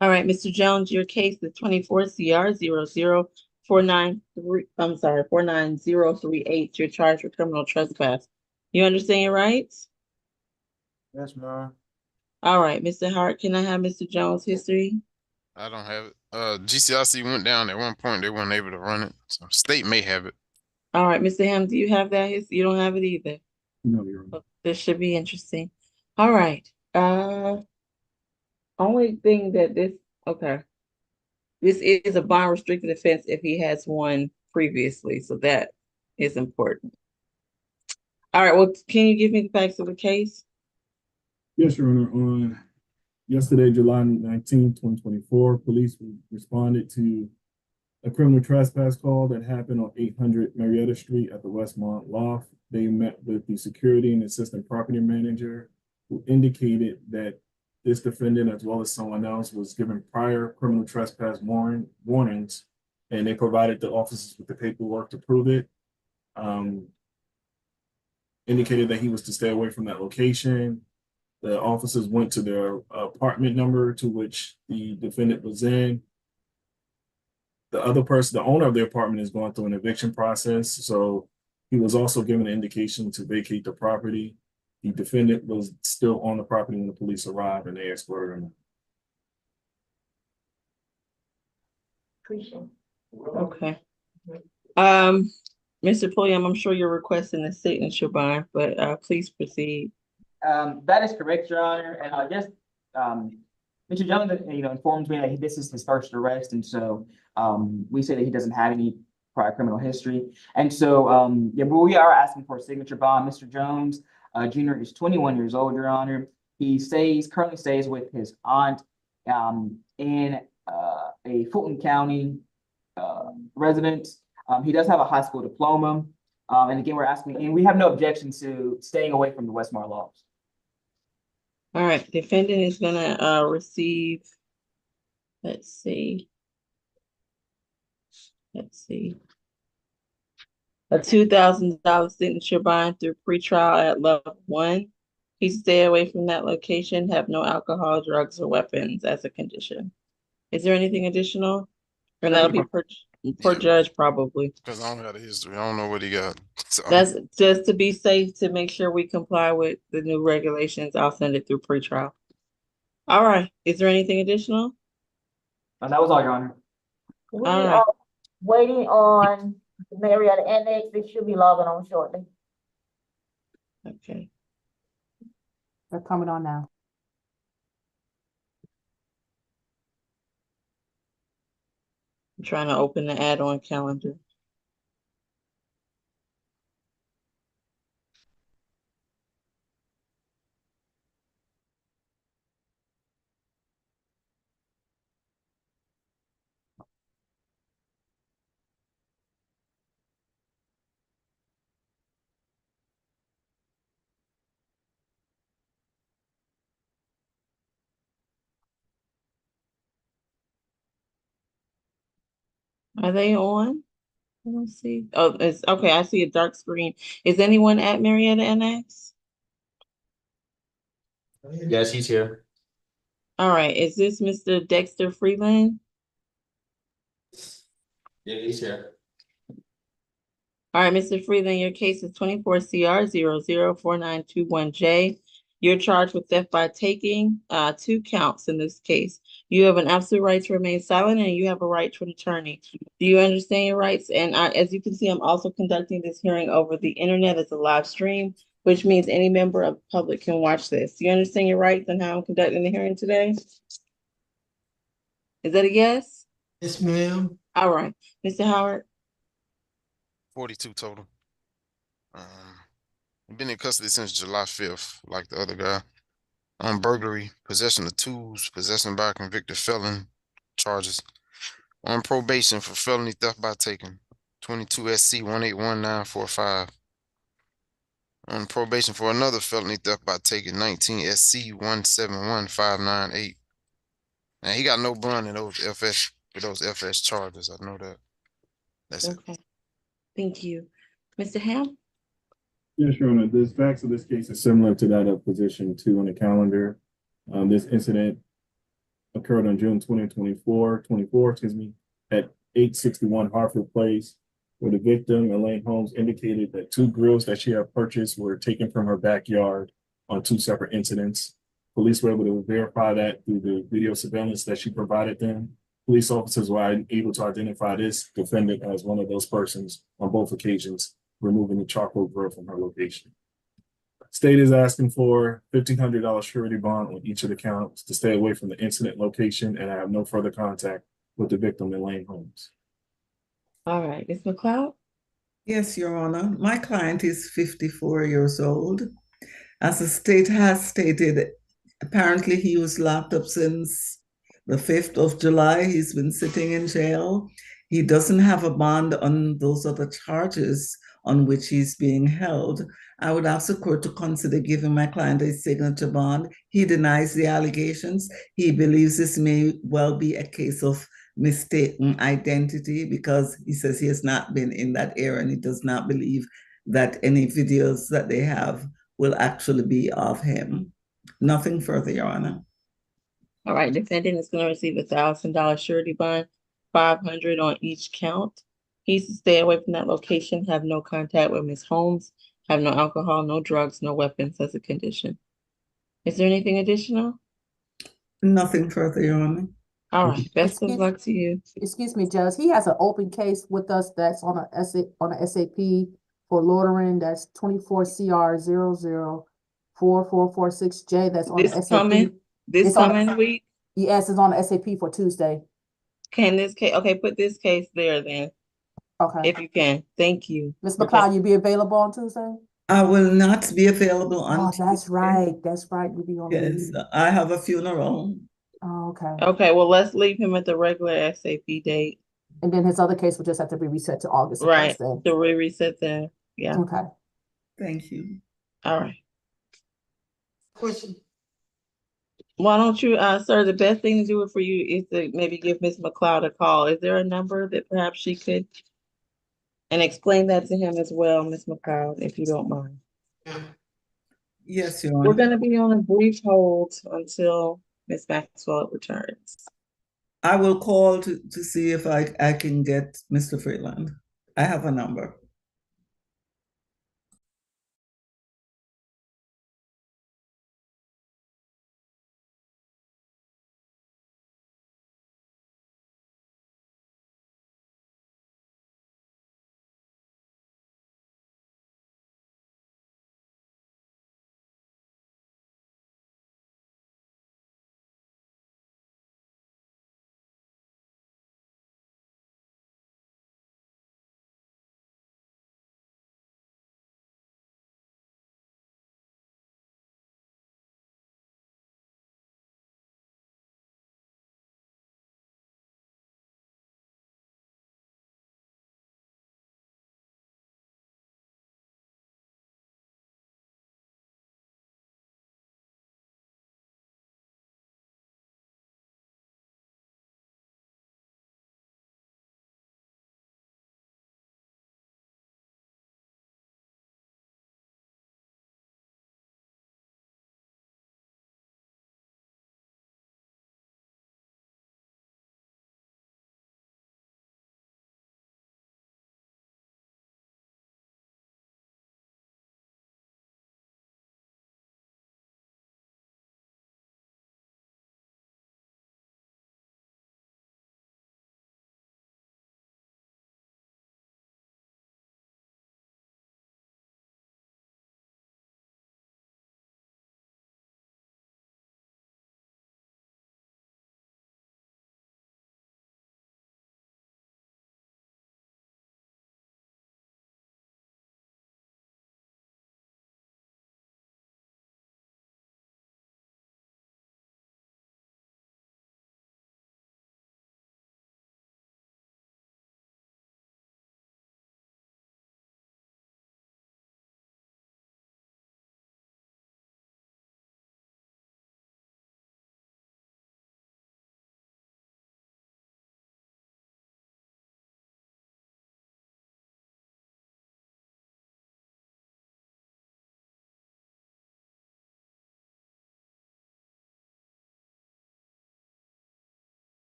All right, Mr. Jones, your case is 24 CR 00493. I'm sorry, 49038. You're charged with criminal trespass. You understand your rights? Yes, ma'am. All right, Mr. Hart, can I have Mr. Jones' history? I don't have it. GCIC went down at one point. They weren't able to run it. So state may have it. All right, Mr. Ham, do you have that? You don't have it either. No, Your Honor. Oh, this should be interesting. All right. Only thing that okay. This is a bond restricted offense if he has one previously, so that is important. All right, well, can you give me the facts of the case? Yes, Your Honor. On yesterday, July 19, 2024, police responded to a criminal trespass call that happened on 800 Marietta Street at the Westmont Loft. They met with the security and assistant property manager, who indicated that this defendant, as well as someone else, was given prior criminal trespass warnings, and they provided the officers with the paperwork to prove it. Indicated that he was to stay away from that location. The officers went to their apartment number to which the defendant was in. The other person, the owner of the apartment, is going through an eviction process, so he was also given an indication to vacate the property. The defendant was still on the property when the police arrived, and they escorted him. Appreciate it. Okay. Mr. Pulliam, I'm sure you're requesting a signature bond, but please proceed. That is correct, Your Honor, and Mr. Jones, informs me that this is his first arrest, and so we say that he doesn't have any prior criminal history, and so yeah, but we are asking for a signature bond. Mr. Jones Jr. is 21 years old, Your Honor. He currently stays with his aunt in a Fulton County residence. He does have a high school diploma, and again, we're asking, and we have no objection to staying away from the Westmar laws. All right, defendant is gonna receive, let's see, a $2,000 signature bond through pretrial at level 1. He stay away from that location, have no alcohol, drugs, or weapons as a condition. Is there anything additional? And that'll be per judge probably. Because I don't have the history. I don't know what he got. So. That's just to be safe, to make sure we comply with the new regulations. I'll send it through pretrial. All right. Is there anything additional? That was all, Your Honor. We All right. are waiting on the Marietta Annex. They should be logging on shortly. Okay. They're coming on now. I'm trying to open the add-on calendar. Are they on? I don't see. Oh, it's okay. I see a dark screen. Is anyone at Marietta NX? Yes, he's here. All right. Is this Mr. Dexter Freeland? Yeah, he's here. All right, Mr. Freeland, your case is 24 CR 004921J. You're charged with theft by taking, 2 counts in this case. You have an absolute right to remain silent and you have a right to an attorney. Do you understand your rights? And as you can see, I'm also conducting this hearing over the internet as a live stream, which means any member of the public can watch this. Do you understand your rights and how I'm conducting the hearing today? Is that a yes? Yes, ma'am. All right, Mr. Howard. 42 total. Been in custody since July 5th, like the other guy. On burglary, possession of tools, possession by a convicted felon charges. On probation for felony theft by taking. 22 SC 181-945. On probation for another felony theft by taking. 19 SC 171-598. And he got no bond in those FS charges. I know that. That's it. Okay, thank you. Mr. Ham? Yes, Your Honor, the facts of this case are similar to that of position 2 on the calendar. This incident occurred on June 24, at 861 Hartford Place, where the victim, Elaine Holmes, indicated that 2 grills that she had purchased were taken from her backyard on 2 separate incidents. Police were able to verify that through the video surveillance that she provided them. Police officers were able to identify this defendant as one of those persons on both occasions, removing the charcoal grill from her location. State is asking for $1,500 surety bond on each of the counts to stay away from the incident location and have no further contact with the victim, Elaine Holmes. All right, Ms. McLeod? Yes, Your Honor. My client is 54 years old. As the state has stated, apparently he was locked up since the 5th of July. He's been sitting in jail. He doesn't have a bond on those other charges on which he's being held. I would ask the court to consider giving my client a signature bond. He denies the allegations. He believes this may well be a case of mistaken identity because he says he has not been in that area and he does not believe that any videos that they have will actually be of him. Nothing further, Your Honor. All right, defendant is going to receive $1,000 surety bond, 500 on each count. He's to stay away from that location, have no contact with Ms. Holmes, have no alcohol, no drugs, no weapons as a condition. Is there anything additional? Nothing further, Your Honor. All right, best of luck to you. Excuse me, Judge, he has an open case with us that's on a SAP for loitering, that's 24 CR 004446J, that's on the SAP. This coming week? Yes, it's on the SAP for Tuesday. Can this case, okay, put this case there then, Okay. if you can. Thank you. Ms. McLeod, you be available on Tuesday? I will not be available on Oh, that's Tuesday. right. That's right. You'll be on Yes, leave. I have a funeral. Oh, okay. Okay, well, let's leave him at the regular SAP date. And then his other case will just have to be reset to August. Right, 1st then. so we reset there. Yeah, Okay. Thank you. all right. Question. Why don't you, sir, the best thing to do for you is to maybe give Ms. McLeod a call. Is there a number that perhaps she could? And explain that to him as well, Ms. McLeod, if you don't mind. Yes, Your We're Honor. gonna be on a brief hold until Ms. Maxwell returns. I will call to see if I can get Mr. Freeland. I have a number.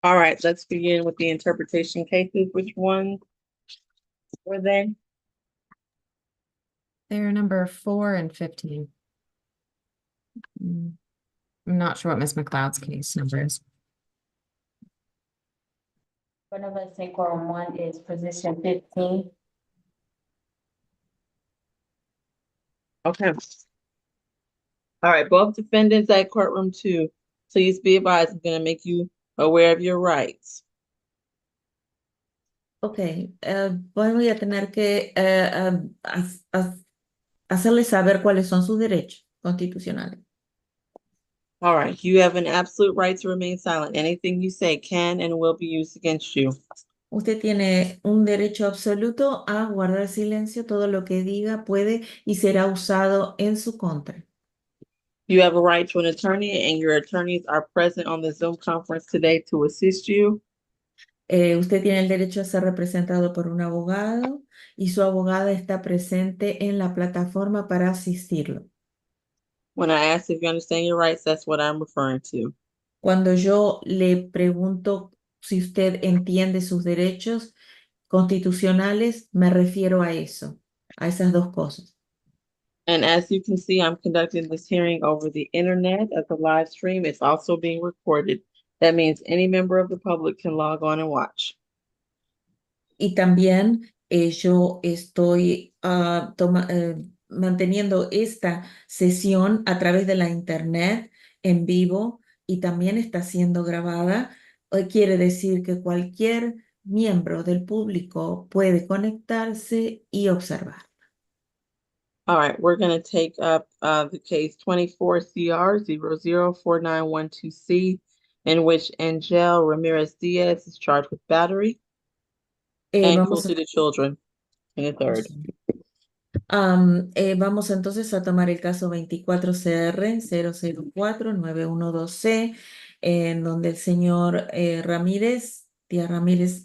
All right, let's begin with the interpretation cases. Which ones were they? They're number 4 and 15. I'm not sure what Miss McLeod's case number is. One of us say quorum one is position 15. Okay. All right, both defendants at courtroom 2. Please be advised, I'm gonna make you aware of your rights. Ok, voy a tener que hacerles saber cuáles son sus derechos constitucionales. All right, you have an absolute right to remain silent. Anything you say can and will be used against you. Usted tiene un derecho absoluto a guardar silencio. Todo lo que diga puede y será usado en su contra. You have a right to an attorney, and your attorneys are present on the Zoom conference today to assist you. Usted tiene el derecho a ser representado por un abogado y su abogada está presente en la plataforma para asistirlo. When I ask if you understand your rights, that's what I'm referring to. Cuando yo le pregunto si usted entiende sus derechos constitucionales, me refiero a eso, a esas dos cosas. And as you can see, I'm conducting this hearing over the internet as a live stream. It's also being recorded. That means any member of the public can log on and watch. Y también yo estoy manteniendo esta sesión a través de la internet en vivo y también está siendo grabada. Quiere decir que cualquier miembro del público puede conectarse y observar. All right, we're going to take up the case 24 CR 004912C, in which Angel Ramirez Diaz is charged with battery and cruelty to children in the third. Vamos entonces a tomar el caso 24 CR 004-912C, en donde el señor Díaz Ramírez,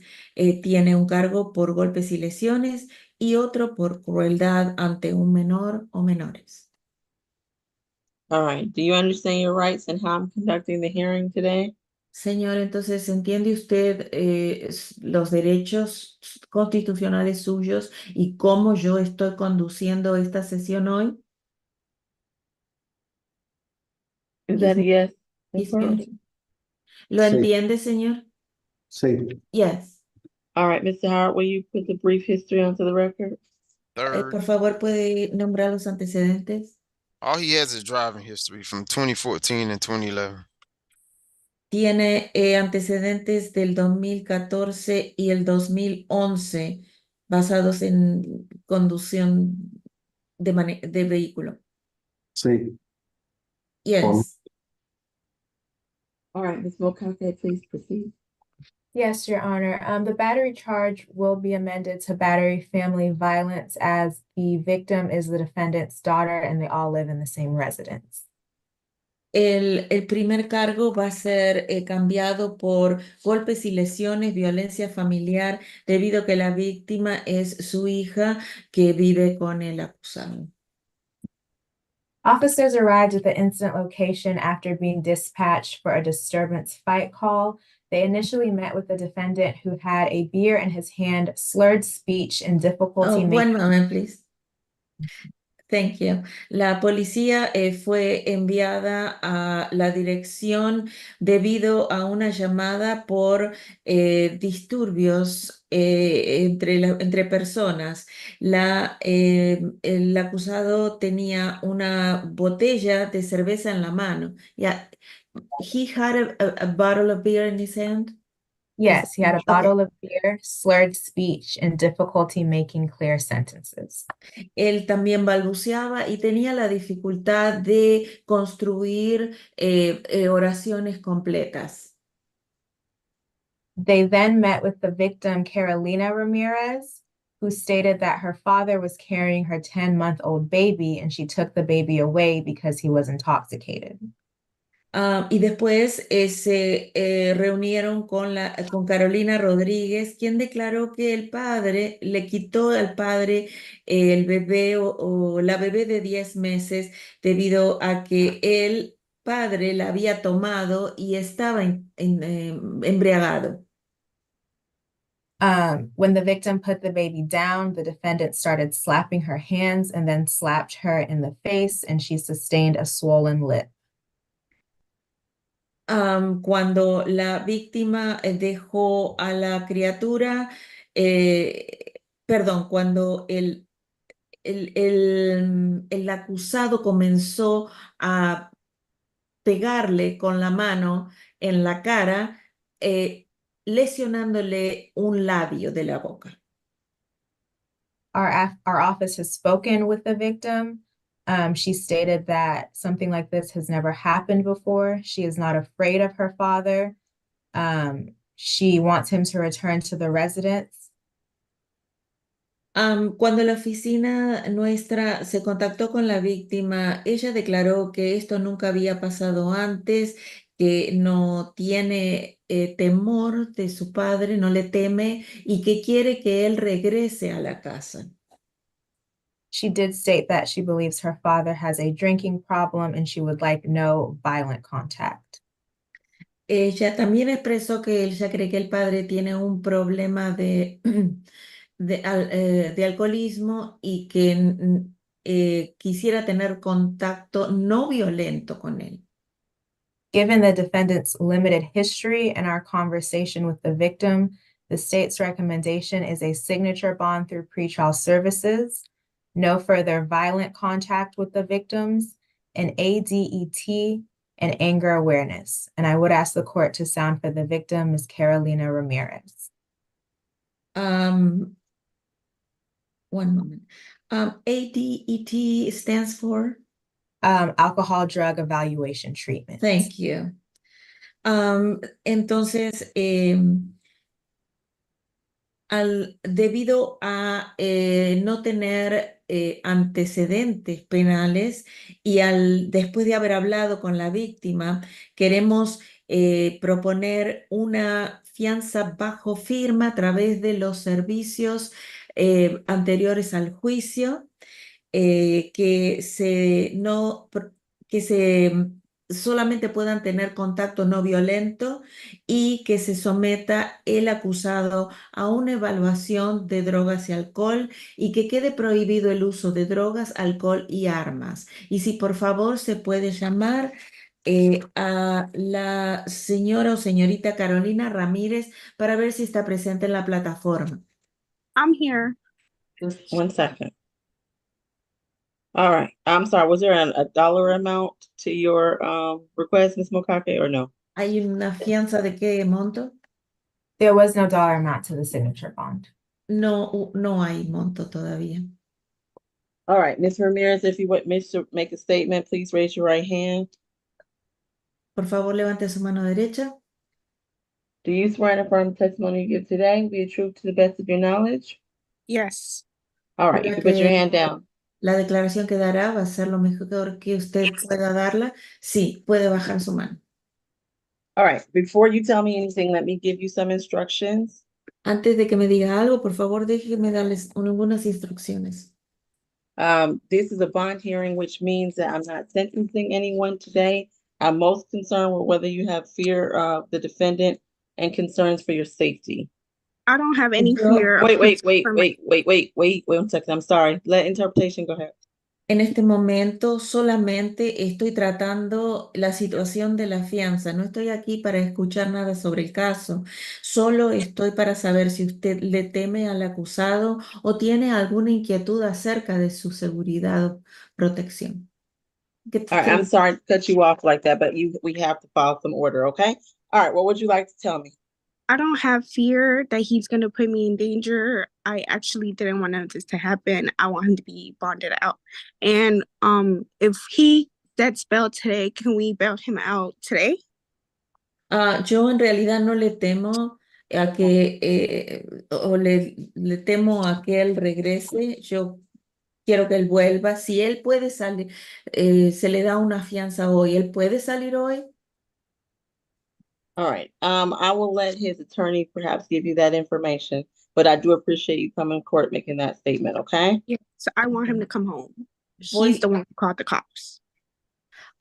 tiene un cargo por golpes y lesiones y otro por crueldad ante un menor o menores. All right, do you understand your rights and how I'm conducting the hearing today? Señor, entonces, ¿entiende usted los derechos constitucionales suyos y cómo yo estoy conduciendo esta sesión hoy? Is that a yes? He's Confirm? muted. ¿Lo Sí. entiende, señor? Sí. Yes. All right, Mr. Howard, will you put the brief history onto the record? Third, Por favor, ¿puede nombrar los antecedentes? all he has is driving history from 2014 and 2011. Tiene antecedentes del 2014 y el 2011 basados en conducción de vehículo. Sí. Yes. All right, Ms. Mokake, please proceed. Yes, Your Honor. The battery charge will be amended to battery family violence as the victim is the defendant's daughter and they all live in the same residence. El primer cargo va a ser cambiado por golpes y lesiones, violencia familiar, debido a que la víctima es su hija que vive con el acusado. Officers arrived at the incident location after being dispatched for a disturbance fight call. They initially met with the defendant who had a beer in his hand, slurred speech, and difficulty One making. moment, please. Thank you. La policía fue enviada a la dirección debido a una llamada por disturbios entre personas. El acusado tenía una botella de cerveza en la mano. Yeah. He had a bottle of beer in his hand. Yes, he had a Okay. bottle of beer, slurred speech, and difficulty making clear sentences. Él también balbuceaba y tenía la dificultad de construir oraciones completas. They then met with the victim, Carolina Ramirez, who stated that her father was carrying her 10-month-old baby and she took the baby away because he was intoxicated. Y después se reunieron con Carolina Rodríguez, quien declaró que el padre le quitó al padre el bebé o la bebé de 10 meses debido a que él padre la había tomado y estaba embriagado. When the victim put the baby down, the defendant started slapping her hands and then slapped her in the face, and she sustained a swollen lip. Cuando la víctima dejó a la criatura, perdón, cuando el acusado comenzó a pegarle con la mano en la cara, lesionándole un labio de la boca. Our office has spoken with the victim. She stated that something like this has never happened before. She is not afraid of her father. She wants him to return to the residence. Cuando la oficina nuestra se contactó con la víctima, ella declaró que esto nunca había pasado antes, que no tiene temor de su padre, no le teme y que quiere que él regrese a la casa. She did state that she believes her father has a drinking problem and she would like no violent contact. Ella también expresó que ella cree que el padre tiene un problema de alcoholismo y que quisiera tener contacto no violento con él. Given the defendant's limited history and our conversation with the victim, the state's recommendation is a signature bond through pretrial services, no further violent contact with the victims, an ADET, and anger awareness. And I would ask the court to sound for the victim, Ms. Carolina Ramirez. One moment. ADET stands for? Alcohol Drug Evaluation Treatment. Thank you. Entonces, debido a no tener antecedentes penales y después de haber hablado con la víctima, queremos proponer una fianza bajo firma a través de los servicios anteriores al juicio, que solamente puedan tener contacto no violento y que se someta el acusado a una evaluación de drogas y alcohol y que quede prohibido el uso de drogas, alcohol y armas. Y si por favor se puede llamar a la señora o señorita Carolina Ramírez para ver si está presente en la plataforma. I'm here. Just 1 second. All right. I'm sorry. Was there a dollar amount to your request, Ms. Mokake, or no? ¿Hay una fianza de qué monto? There was no dollar amount to the signature bond. No, no hay monto todavía. All right, Ms. Ramirez, if you would wish to make a statement, please raise your right hand. Por favor, levante su mano derecha. Do you swear and affirm the testimony you give today will be true to the best of your knowledge? Yes. All right, you can put your hand down. La declaración que dará va a ser lo mejor que usted pueda darla. Sí, puede bajar su mano. All right, before you tell me anything, let me give you some instructions. Antes de que me diga algo, por favor, déjeme darles algunas instrucciones. This is a bond hearing, which means that I'm not sentencing anyone today. I'm most concerned with whether you have fear of the defendant and concerns for your safety. I don't have any fear. Wait 1 second. I'm sorry. Let interpretation go ahead. En este momento solamente estoy tratando la situación de la fianza. No estoy aquí para escuchar nada sobre el caso. Solo estoy para saber si usted le teme al acusado o tiene alguna inquietud acerca de su seguridad o protección. All right, I'm sorry to cut you off like that, but we have to follow some order, okay? All right, what would you like to tell me? I don't have fear that he's going to put me in danger. I actually didn't want this to happen. I want him to be bonded out. And if he gets bailed today, can we bail him out today? Yo en realidad no le temo a que, le temo a que él regrese. Yo quiero que él vuelva. Si él puede salir, se le da una fianza hoy. ¿Él puede salir hoy? All right, I will let his attorney perhaps give you that information, but I do appreciate you coming to court making that statement, okay? Yes, so I want him to come home. Voy- He's the one who called the cops.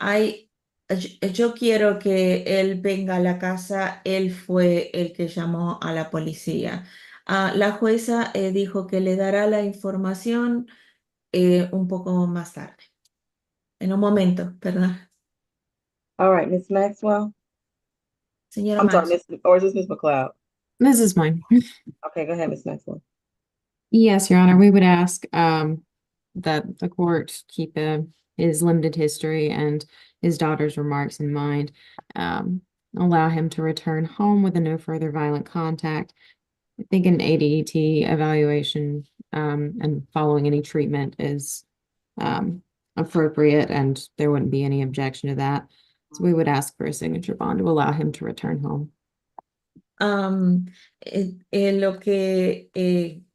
Hay Yo quiero que él venga a la casa, él fue el que llamó a la policía. La jueza dijo que le dará la información un poco más tarde. En un momento, perdón. All right, Miss Maxwell. Señora I'm sorry, Max. or is this Miss McLeod? This is mine. Okay, go ahead, Miss Maxwell. Yes, Your Honor, we would ask that the court keep his limited history and his daughter's remarks in mind. Allow him to return home with a no further violent contact. I think an ADET evaluation and following any treatment is appropriate, and there wouldn't be any objection to that. So we would ask for a signature bond to allow him to return home. Lo que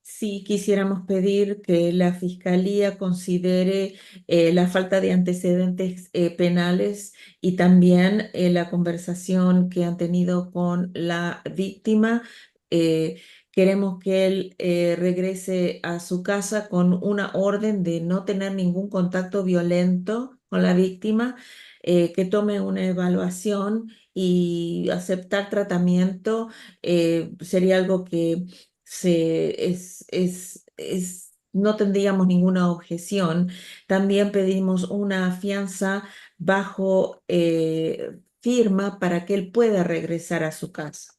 sí quisiéramos pedir que la Fiscalía considere la falta de antecedentes penales y también la conversación que han tenido con la víctima. Queremos que él regrese a su casa con una orden de no tener ningún contacto violento con la víctima, que tome una evaluación y aceptar tratamiento. Sería algo que no tendríamos ninguna objeción. También pedimos una fianza bajo firma para que él pueda regresar a su casa.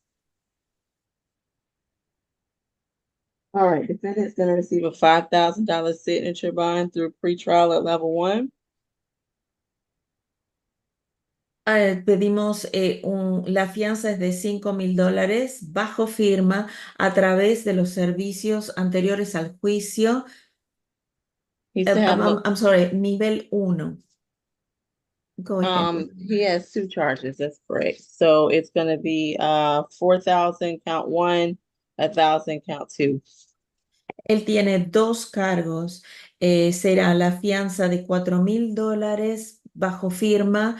All right, defendant's gonna receive a $5,000 signature bond through pretrial at level 1. Pedimos la fianza es de $5,000 bajo firma a través de los servicios anteriores al juicio. He still have no, I'm sorry, nivel 1. Go ahead. he has 2 charges, that's correct. So it's gonna be 4,000 count 1, 1,000 count 2. Él tiene 2 cargos. Será la fianza de $4,000 bajo firma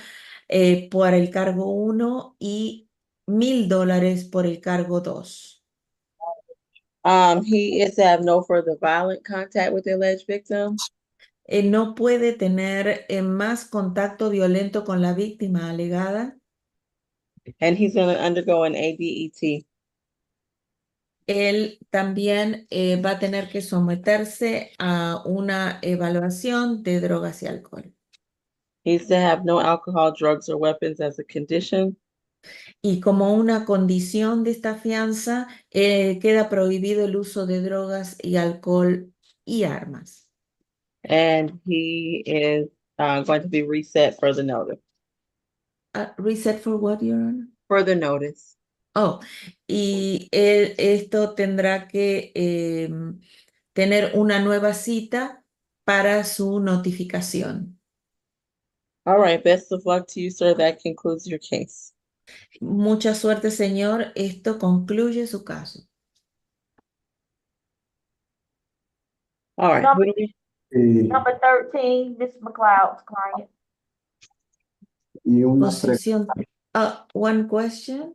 por el cargo 1 y $1,000 por el cargo 2. He is to have no further violent contact with the alleged victim. No puede tener más contacto violento con la víctima alegada. And he's gonna undergo an ADET. Él también va a tener que someterse a una evaluación de drogas y alcohol. He's to have no alcohol, drugs, or weapons as a condition. Y como una condición de esta fianza, queda prohibido el uso de drogas y alcohol y armas. And he is going to be reset for the notice. Reset for what, Your Honor? For the notice. Oh, y esto tendrá que tener una nueva cita para su notificación. All right, best of luck to you, sir. That concludes your case. Mucha suerte, señor. Esto concluye su caso. All right. Number, Who do we- number 13, Miss McLeod's client. Y una Posición. One question.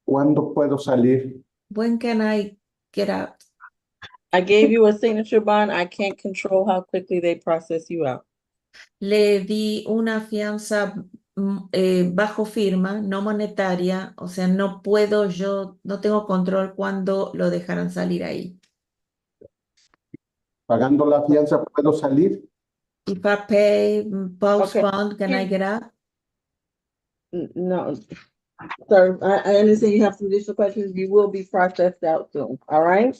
¿Cuándo puedo salir? When can I get out? I gave you a signature bond. I can't control how quickly they process you out. Le di una fianza bajo firma, no monetaria, o sea, no puedo no tengo control cuándo lo dejarán salir ahí. ¿Pagando la fianza puedo salir? If I pay post Okay. bond, can I get out? No, sir, I understand you have some additional questions. You will be processed out soon. All right.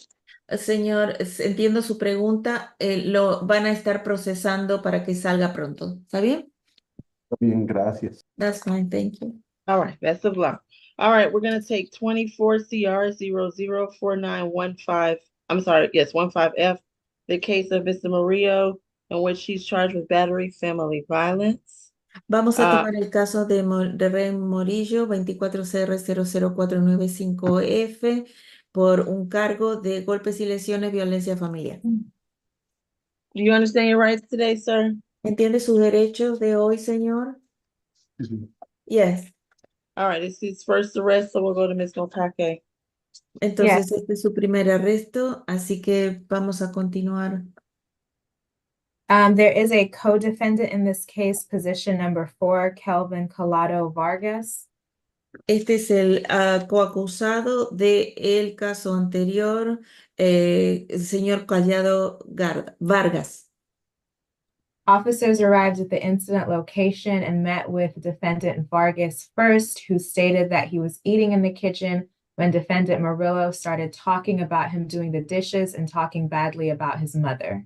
Señor, entiendo su pregunta. Lo van a estar procesando para que salga pronto. ¿Está bien? Bien, gracias. That's fine, thank you. All right, best of luck. All right, we're gonna take 24 CR 004915. I'm sorry, yes, 15F. The case of Mr. Murillo, in which she's charged with battery family violence. Vamos a tomar el caso de Rey Morillo, 24CR00495F, por un cargo de golpes y lesiones, violencia familiar. Do you understand your rights today, sir? ¿Entiende sus derechos de hoy, señor? Yes. All right, it's his first arrest, so we'll go to Ms. Notake. Entonces, este es su primer arresto, así que vamos a continuar. There is a co-defendant in this case, position number 4, Kelvin Collado Vargas. Este es el coacusado del caso anterior, el señor Vargas. Officers arrived at the incident location and met with defendant Vargas first, who stated that he was eating in the kitchen when defendant Murillo started talking about him doing the dishes and talking badly about his mother.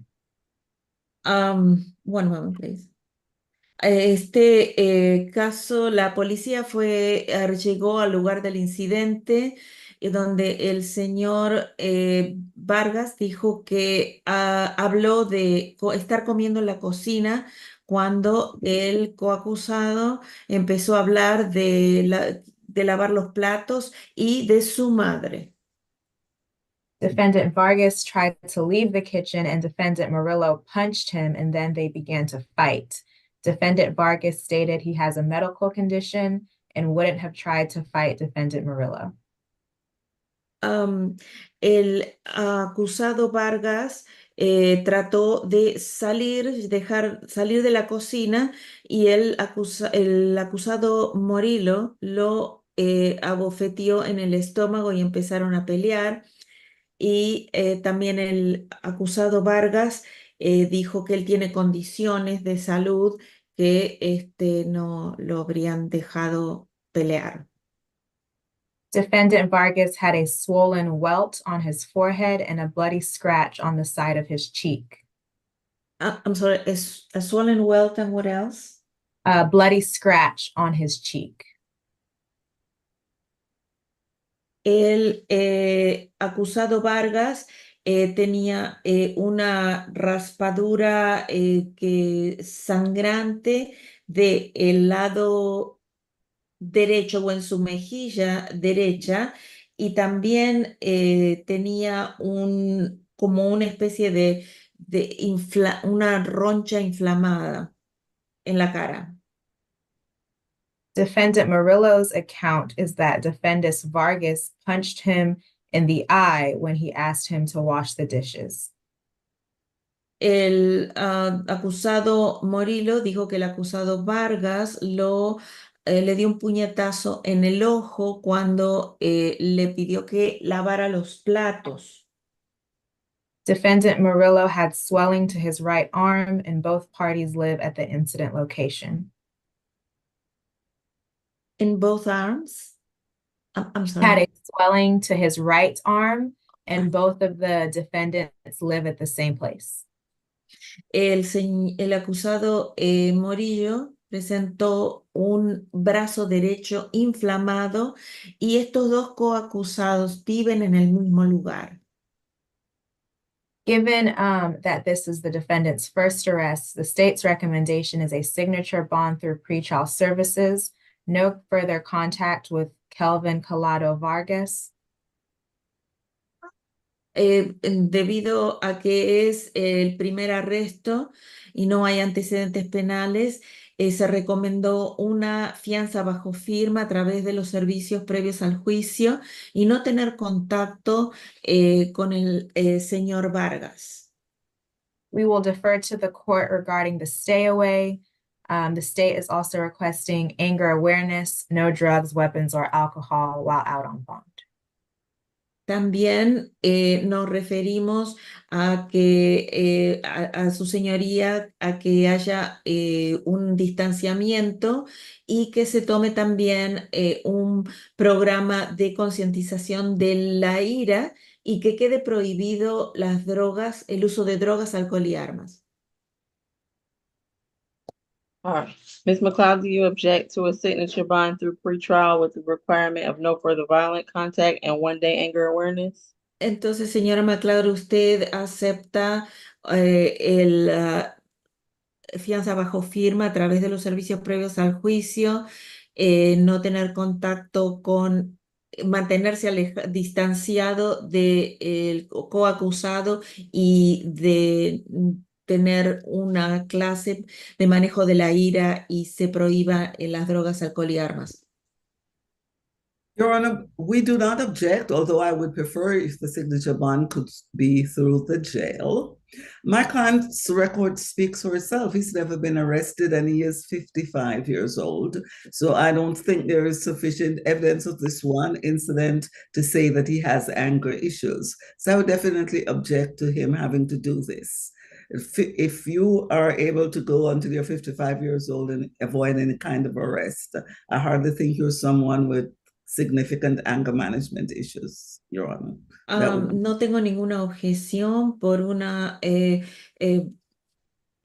One moment, please. Este caso, la policía llegó al lugar del incidente donde el señor Vargas dijo que habló de estar comiendo en la cocina cuando el coacusado empezó a hablar de lavar los platos y de su madre. Defendant Vargas tried to leave the kitchen and defendant Murillo punched him, and then they began to fight. Defendant Vargas stated he has a medical condition and wouldn't have tried to fight defendant Murillo. El acusado Vargas trató de dejar salir de la cocina y el acusado Morillo lo abofeteó en el estómago y empezaron a pelear. Y también el acusado Vargas dijo que él tiene condiciones de salud que no lo habrían dejado pelear. Defendant Vargas had a swollen welt on his forehead and a bloody scratch on the side of his cheek. I'm sorry, a swollen welt and what else? A bloody scratch on his cheek. El acusado Vargas tenía una raspadura sangrante del lado derecho o en su mejilla derecha y también tenía como una especie de una roncha inflamada en la cara. Defendant Murillo's account is that defendant Vargas punched him in the eye when he asked him to wash the dishes. El acusado Morillo dijo que el acusado Vargas le dio un puñetazo en el ojo cuando le pidió que lavara los platos. Defendant Murillo had swelling to his right arm, and both parties live at the incident location. In both arms? I'm sorry. Had a swelling to his right arm, and both of the defendants live at the same place. El acusado Morillo presentó un brazo derecho inflamado y estos dos coacusados viven en el mismo lugar. Given that this is the defendant's first arrest, the state's recommendation is a signature bond through pretrial services, no further contact with Kelvin Collado Vargas. Debido a que es el primer arresto y no hay antecedentes penales, se recomendó una fianza bajo firma a través de los servicios previos al juicio y no tener contacto con el señor Vargas. We will defer to the court regarding the stay away. The state is also requesting anger awareness, no drugs, weapons, or alcohol while out on bond. También nos referimos a que a su señoría a que haya un distanciamiento y que se tome también un programa de concientización de la ira y que quede prohibido las drogas, el uso de drogas, alcohol y armas. All right. Ms. McLeod, do you object to a signature bond through pretrial with the requirement of no further violent contact and 1-day anger awareness? Entonces, señora McLeod, ¿usted acepta fianza bajo firma a través de los servicios previos al juicio, no tener contacto mantenerse distanciado del coacusado y de tener una clase de manejo de la ira y se prohíba las drogas, alcohol y armas? Your Honor, we do not object, although I would prefer if the signature bond could be through the jail. My client's record speaks for itself. He's never been arrested and he is 55 years old. So I don't think there is sufficient evidence of this one incident to say that he has anger issues. So I would definitely object to him having to do this. If you are able to go until you're 55 years old and avoid any kind of arrest, I hardly think you're someone with significant anger management issues, Your Honor. No tengo ninguna objeción por una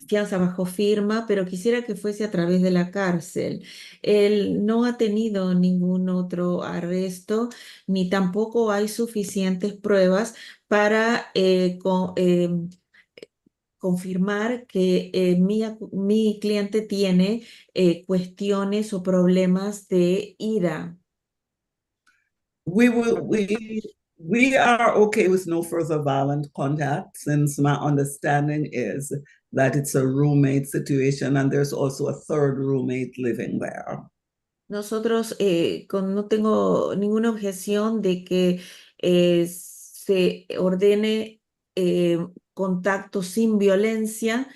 fianza bajo firma, pero quisiera que fuese a través de la cárcel. Él no ha tenido ningún otro arresto, ni tampoco hay suficientes pruebas para confirmar que mi cliente tiene cuestiones o problemas de ira. We are okay with no further violent contact, since my understanding is that it's a roommate situation and there's also a third roommate living there. Nosotros no tengo ninguna objeción de que se ordene contacto sin violencia,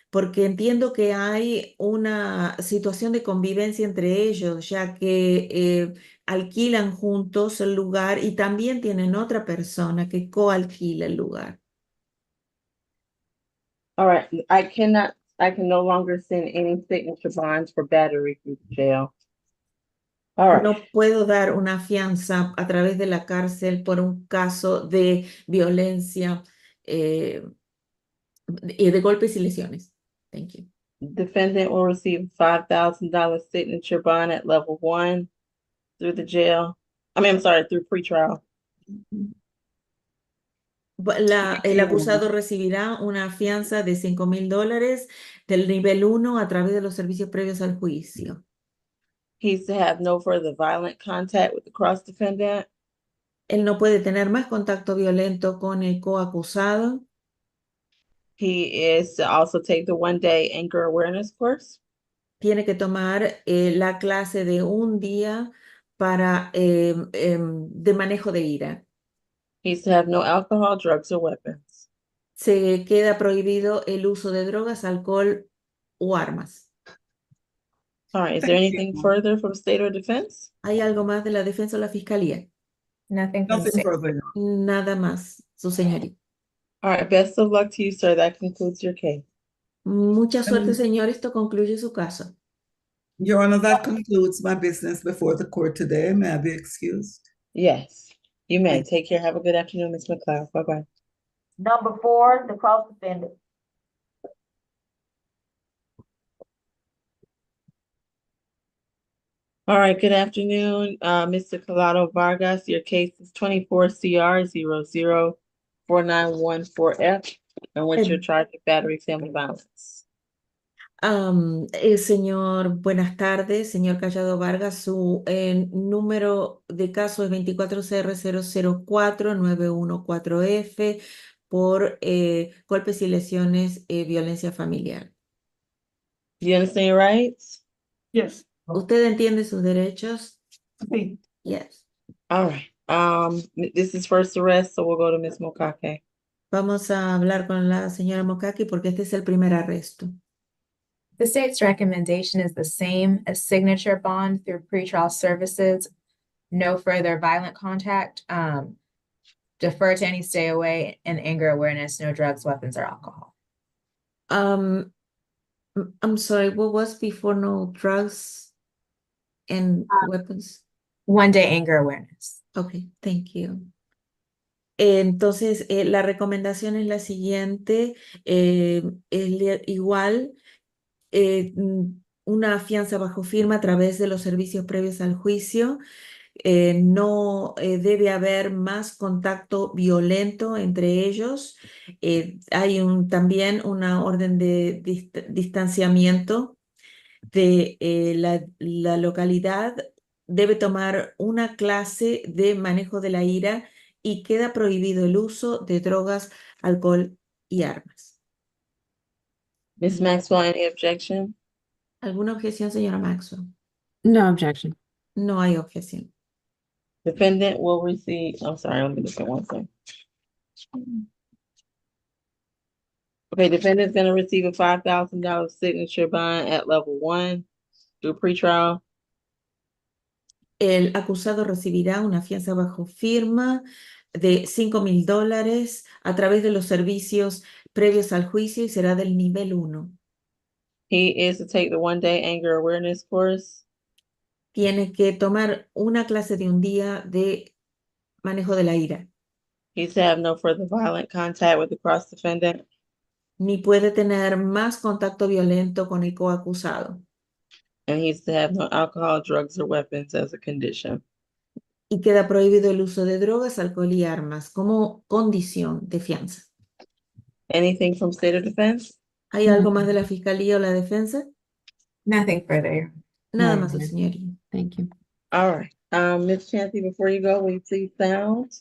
porque entiendo que hay una situación de convivencia entre ellos, ya que alquilan juntos el lugar y también tienen otra persona que coalquila el lugar. All right, I can no longer send any signature bonds for battery through the jail. All right. No puedo dar una fianza a través de la cárcel por un caso de violencia y de golpes y lesiones. Thank you. Defendant will receive $5,000 signature bond at level 1 through the jail. I'm sorry, through pretrial. El acusado recibirá una fianza de $5,000 del nivel 1 a través de los servicios previos al juicio. He's to have no further violent contact with the cross defendant. Él no puede tener más contacto violento con el coacusado. He is to also take the 1-day anger awareness course. Tiene que tomar la clase de un día para de manejo de ira. He's to have no alcohol, drugs, or weapons. Se queda prohibido el uso de drogas, alcohol o armas. All right, is there anything further from state or defense? ¿Hay algo más de la defensa o la fiscalía? Nothing from the state. Further. Nada más, su señoría. All right, best of luck to you, sir. That concludes your case. Mucha suerte, señor. Esto concluye su caso. Your Honor, that concludes my business before the court today. May I be excused? Yes, you may. Take care. Have a good afternoon, Ms. McLeod. Bye-bye. Number 4, the cross defendant. All right, good afternoon, Mr. Collado Vargas. Your case is 24 CR 004914F, in which you're charged with battery family violence. Señor, buenas tardes, señor Callado Vargas. Su número de caso es 24CR004914F por golpes y lesiones, violencia familiar. You understand your rights? Yes. ¿Usted entiende sus derechos? Sí. Yes. All right. This is first arrest, so we'll go to Ms. Mokake. Vamos a hablar con la señora Mokaki porque este es el primer arresto. The state's recommendation is the same as signature bond through pretrial services. No further violent contact. Defer to any stay away and anger awareness. No drugs, weapons, or alcohol. I'm sorry, what was before no drugs and weapons? 1-day anger awareness. Okay, thank you. Entonces, la recomendación es la siguiente, igual, una fianza bajo firma a través de los servicios previos al juicio. No debe haber más contacto violento entre ellos. Hay también una orden de distanciamiento de la localidad. Debe tomar una clase de manejo de la ira y queda prohibido el uso de drogas, alcohol y armas. Ms. Maxwell, any objection? ¿Alguna objeción, señora Maxwell? No objection. No hay objeción. Defendant will receive, I'm sorry, let me look at one thing. Okay, defendant's gonna receive a $5,000 signature bond at level 1 through pretrial. El acusado recibirá una fianza bajo firma de $5,000 a través de los servicios previos al juicio y será del nivel 1. He is to take the 1-day anger awareness course. Tiene que tomar una clase de un día de manejo de la ira. He's to have no further violent contact with the cross defendant. Ni puede tener más contacto violento con el coacusado. And he's to have no alcohol, drugs, or weapons as a condition. Y queda prohibido el uso de drogas, alcohol y armas como condición de fianza. Anything from state or defense? ¿Hay algo más de la fiscalía o la defensa? Nothing further. Nada No, más, no. señoría. Thank you. All right. Ms. Chancey, before you go, will you please sound?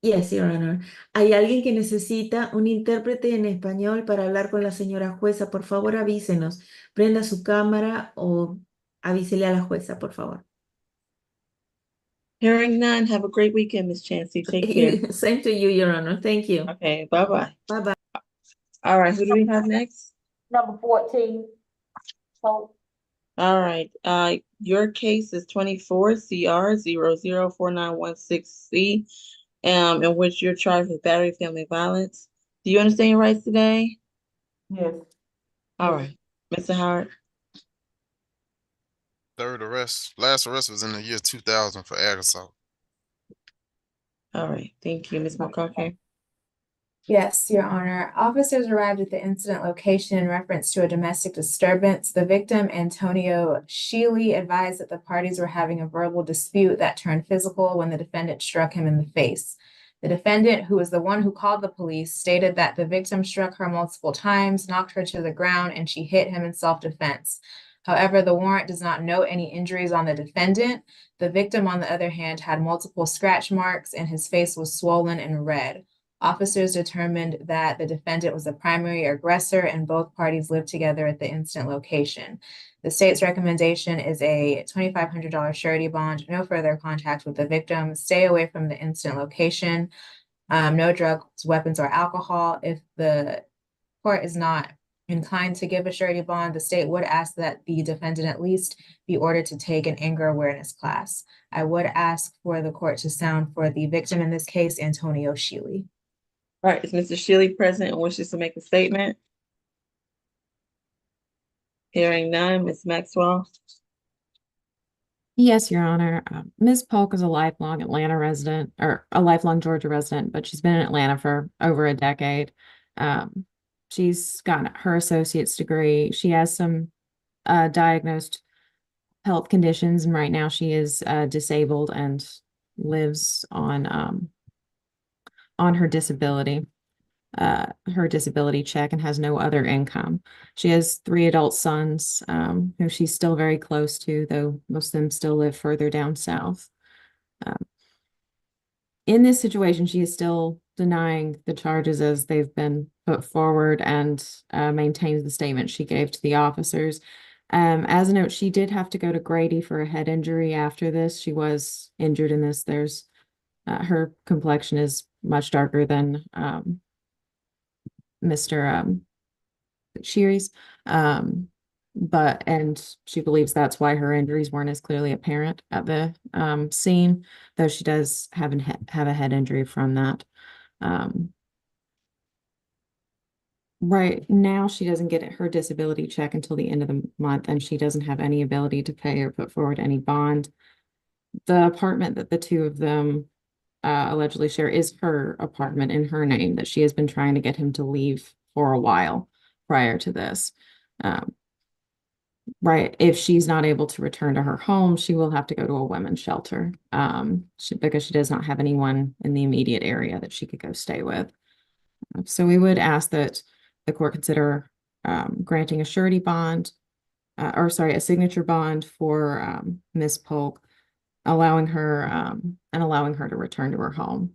Yes, Your Honor. ¿Hay alguien que necesita un intérprete en español para hablar con la señora jueza? Por favor, avísenos. Prenda su cámara o avísele a la jueza, por favor. Hearing none, have a great weekend, Ms. Chancey. Take care. Same to you, Your Honor. Thank you. Okay, bye-bye. Bye-bye. All right, who do we have next? Number 14. So, All right, your case is 24 CR 004916C, in which you're charged with battery of family violence. Do you understand your rights today? yes. All right, Mr. Howard. Third arrest. Last arrest was in the year 2000 for ag assault. All right, thank you, Ms. McConkey. Yes, Your Honor. Officers arrived at the incident location in reference to a domestic disturbance. The victim, Antonio Sheely, advised that the parties were having a verbal dispute that turned physical when the defendant struck him in the face. The defendant, who was the one who called the police, stated that the victim struck her multiple times, knocked her to the ground, and she hit him in self-defense. However, the warrant does not note any injuries on the defendant. The victim, on the other hand, had multiple scratch marks and his face was swollen and red. Officers determined that the defendant was the primary aggressor and both parties lived together at the incident location. The state's recommendation is a $2,500 surety bond, no further contact with the victim, stay away from the incident location, no drugs, weapons, or alcohol. If the court is not inclined to give a surety bond, the state would ask that the defendant at least be ordered to take an anger awareness class. I would ask for the court to sound for the victim in this case, Antonio Sheely. All right, is Mr. Sheely present and wishes to make a statement? Hearing none, Ms. Maxwell. Yes, Your Honor. Ms. Polk is a lifelong Atlanta resident, or a lifelong Georgia resident, but she's been in Atlanta for over a decade. She's gotten her associate's degree. She has some diagnosed health conditions, and right now she is disabled and lives on her disability check and has no other income. She has 3 adult sons who she's still very close to, though most of them still live further down south. In this situation, she is still denying the charges as they've been put forward and maintains the statement she gave to the officers. As a note, she did have to go to Grady for a head injury after this. She was injured in this. There's her complexion is much darker than Mr. Sheary's, and she believes that's why her injuries weren't as clearly apparent at the scene, though she does have a head injury from that. Right now, she doesn't get her disability check until the end of the month, and she doesn't have any ability to pay or put forward any bond. The apartment that the two of them allegedly share is her apartment in her name that she has been trying to get him to leave for a while prior to this. Right. If she's not able to return to her home, she will have to go to a women's shelter because she does not have anyone in the immediate area that she could go stay with. So we would ask that the court consider granting a surety bond, a signature bond for Ms. Polk, allowing her to return to her home.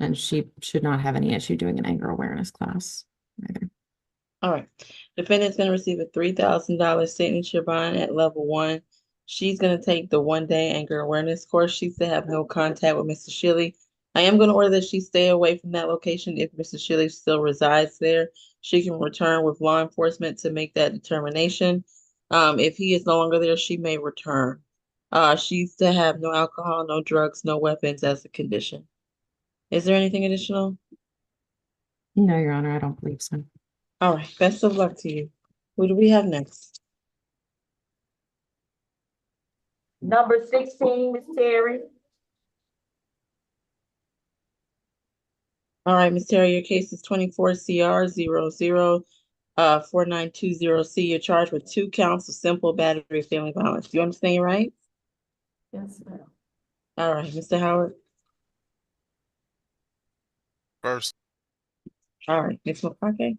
And she should not have any issue doing an anger awareness class either. All right. Defendant's going to receive a $3,000 signature bond at level 1 She's gonna take the 1-day anger awareness course. She's to have no contact with Mr. Shilley. I am gonna order that she stay away from that location if Mr. Shilley still resides there. She can return with law enforcement to make that determination. If he is no longer there, she may return. She's to have no alcohol, no drugs, no weapons as a condition. Is there anything additional? No, Your Honor, I don't believe so. All right, best of luck to you. Who do we have next? Number 16, Ms. Terry. All right, Ms. Terry, your case is 24 CR 4920C. You're charged with 2 counts of simple battery of family violence. Do you understand your rights? Yes, ma'am. All right, Mr. Howard. First. All right, Ms. McCarthy.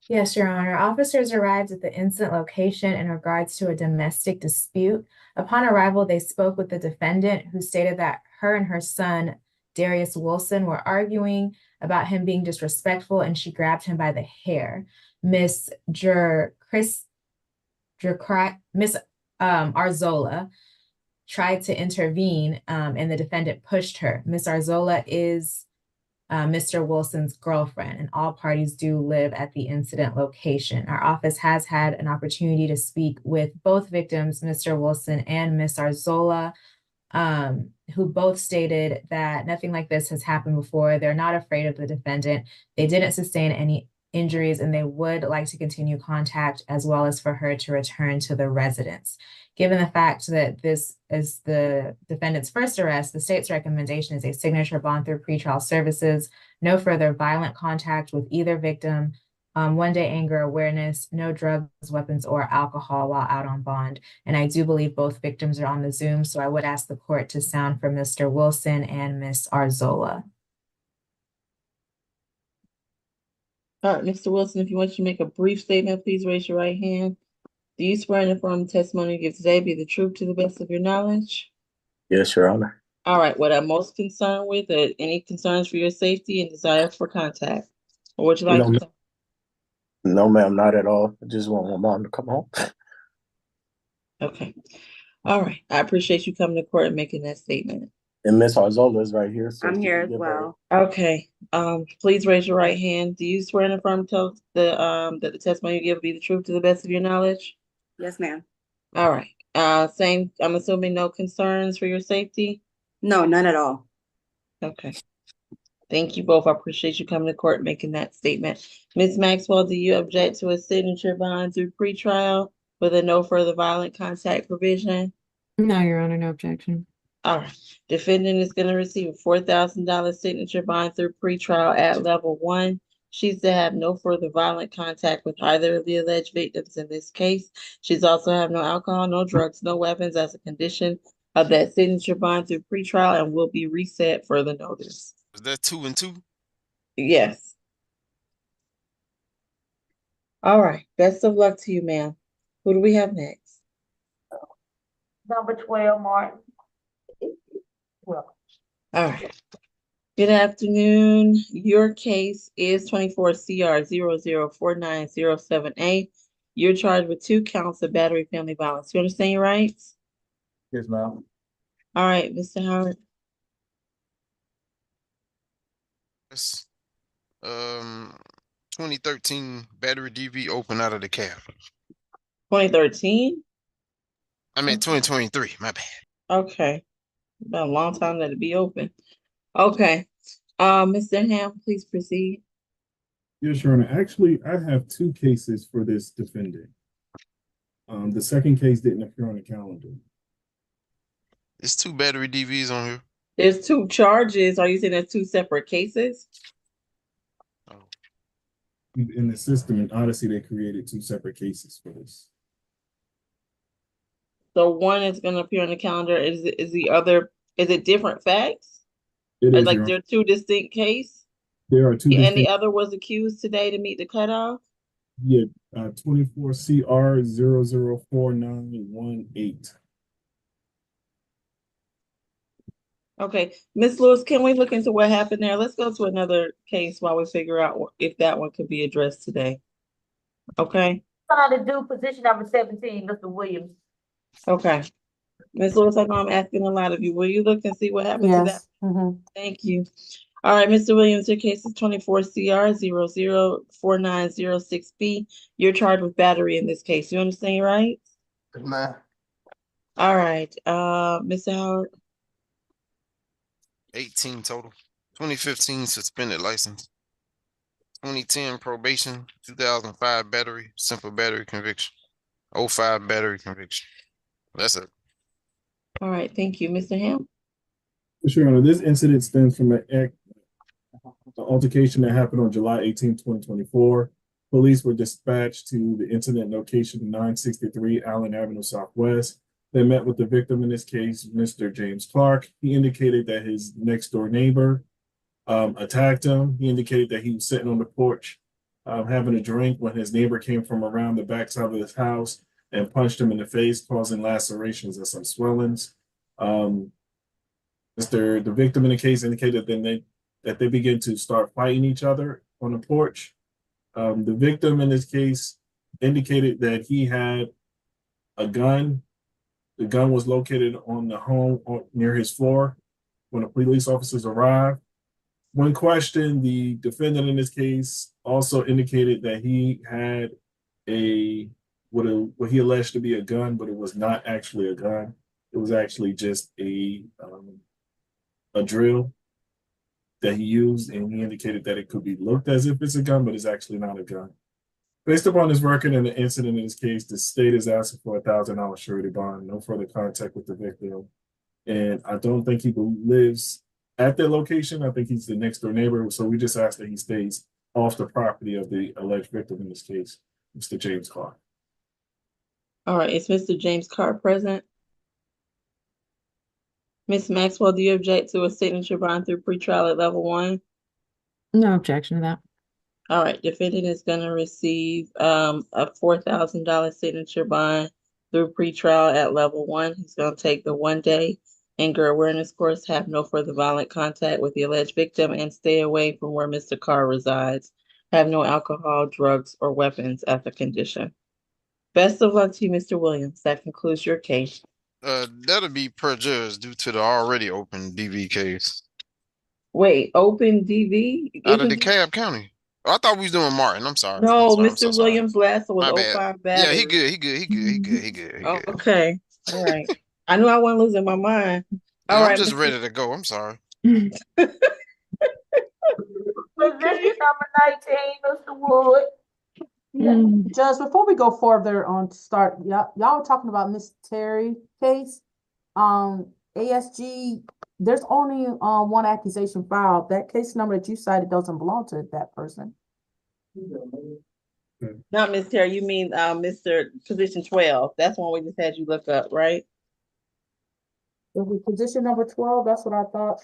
Yes, Your Honor. Officers arrived at the incident location in regards to a domestic dispute. Upon arrival, they spoke with the defendant, who stated that her and her son, Darius Wilson, were arguing about him being disrespectful, and she grabbed him by the hair. Miss Arzola tried to intervene, and the defendant pushed her. Miss Arzola is Mr. Wilson's girlfriend, and all parties do live at the incident location. Our office has had an opportunity to speak with both victims, Mr. Wilson and Miss Arzola, who both stated that nothing like this has happened before. They're not afraid of the defendant. They didn't sustain any injuries, and they would like to continue contact, as well as for her to return to the residence. Given the fact that this is the defendant's first arrest, the state's recommendation is a signature bond through pretrial services, no further violent contact with either victim, 1-day anger awareness, no drugs, weapons, or alcohol while out on bond. And I do believe both victims are on the Zoom, so I would ask the court to sound for Mr. Wilson and Miss Arzola. All right, Mr. Wilson, if you want to make a brief statement, please raise your right hand. Do you swear and affirm the testimony you give today be the truth to the best of your knowledge? Yes, Your Honor. All right, what I'm most concerned with are any concerns for your safety and desire for contact? Or would you like to? No, ma'am, not at all. I just want my mom to come home. Okay. All right. I appreciate you coming to court and making that statement. And Miss Arzola is right here. So I'm she here can as give her- well. Okay. Please raise your right hand. Do you swear and affirm to that the testimony you give be the truth to the best of your knowledge? Yes, ma'am. All right. Same. I'm assuming no concerns for your safety. No, none at all. Okay. Thank you both. I appreciate you coming to court and making that statement. Ms. Maxwell, do you object to a signature bond through pretrial with a no further violent contact provision? No, Your Honor, no objection. All right. Defendant is going to receive a $4,000 signature bond through pretrial at level 1. She's to have no further violent contact with either of the alleged victims in this case. She's also have no alcohol, no drugs, no weapons as a condition of that signature bond through pretrial, and will be reset for the notice. Is that 2 and 2? Yes. All right. Best of luck to you, ma'am. Who do we have next? Number 12, Martin. Welcome. All right. Good afternoon. Your case is 24 CR 0049078. You're charged with 2 counts of battery family violence. You understand your rights? Yes, ma'am. All right, Mr. Howard. Yes. 2013 battery DV open out of the cab. 2013? I mean 2023, my bad. Okay. Been a long time that it be open. Okay. Mr. Ham, please proceed. Yes, Your Honor. Actually, I have 2 cases for this defendant. The second case didn't appear on the calendar. It's 2 battery DVs on here. There's 2 charges. Are you saying there's 2 separate cases? In the system, in Odyssey, they created 2 separate cases for this. So one is going to appear on the calendar. Is the other, is it different facts? It is, Like Your Honor. they're 2 distinct cases? There are 2 And distinct. the other was accused today to meet the cutoff? Yeah, 24 CR 004918. Okay, Ms. Lewis, can we look into what happened there? Let's go to another case while we figure out if that one could be addressed today. Okay, To do position number 17, Mr. Williams. Okay. Ms. Lewis, I know I'm asking a lot of you. Will you look and see what happened to that? Yes. Mm-hmm. Thank you. All right, Mr. Williams, your case is 24 CR 004906B. You're charged with battery in this case. You understand, right? Nah. All right, Mr. Howard. 18 total. 2015 suspended license. 2010 probation. 2005 battery, simple battery conviction. 05 battery conviction. That's it. All right, thank you, Mr. Ham. Yes, Your Honor, this incident stems from an altercation that happened on July 18, 2024. Police were dispatched to the incident location 963 Allen Avenue Southwest. They met with the victim in this case, Mr. James Clark. He indicated that his next door neighbor attacked him. He indicated that he was sitting on the porch having a drink when his neighbor came from around the backside of his house and punched him in the face, causing lacerations and some swellings. The victim in the case indicated that they began to start fighting each other on the porch. The victim in this case indicated that he had a gun. The gun was located on the home near his floor when the police officers arrived. When questioned, the defendant in this case also indicated that he had what he alleged to be a gun, but it was not actually a gun. It was actually just a drill that he used, and he indicated that it could be looked as if it's a gun, but it's actually not a gun. Based upon his record and the incident in this case, the state is asking for $1,000 surety bond, no further contact with the victim. And I don't think he lives at that location. I think he's the next door neighbor. So we just ask that he stays off the property of the alleged victim in this case, Mr. James Clark. All right, is Mr. James Carr present? Ms. Maxwell, do you object to a signature bond through pretrial at level 1? No objection to that. All right, defendant is gonna receive a $4,000 signature bond through pretrial at level 1. He's gonna take the 1-day anger awareness course, have no further violent contact with the alleged victim, and stay away from where Mr. Carr resides. Have no alcohol, drugs, or weapons as a condition. Best of luck to you, Mr. Williams. That concludes your case. That'll be per judge due to the already open DV case. Wait, open DV? Out of DeKalb County. Oh, I thought we was doing Martin. I'm sorry. No, I'm so Mr. sorry. Williams last was My bad. 05 Yeah, battery. he good. He good. He good. He good. He good. He good. Okay, all right. I knew I wasn't losing my mind. All Yeah, right, I'm just Mr. ready to go. I'm sorry. Position number 19, Mr. Wood. Judge, before we go further on to start, y'all were talking about Miss Terry case. ASG, there's only one accusation filed. That case number that you cited doesn't belong to that person. Not Miss Terry, you mean Mr. Position 12. That's one we just had you look up, right? It was position number 12, that's what I thought.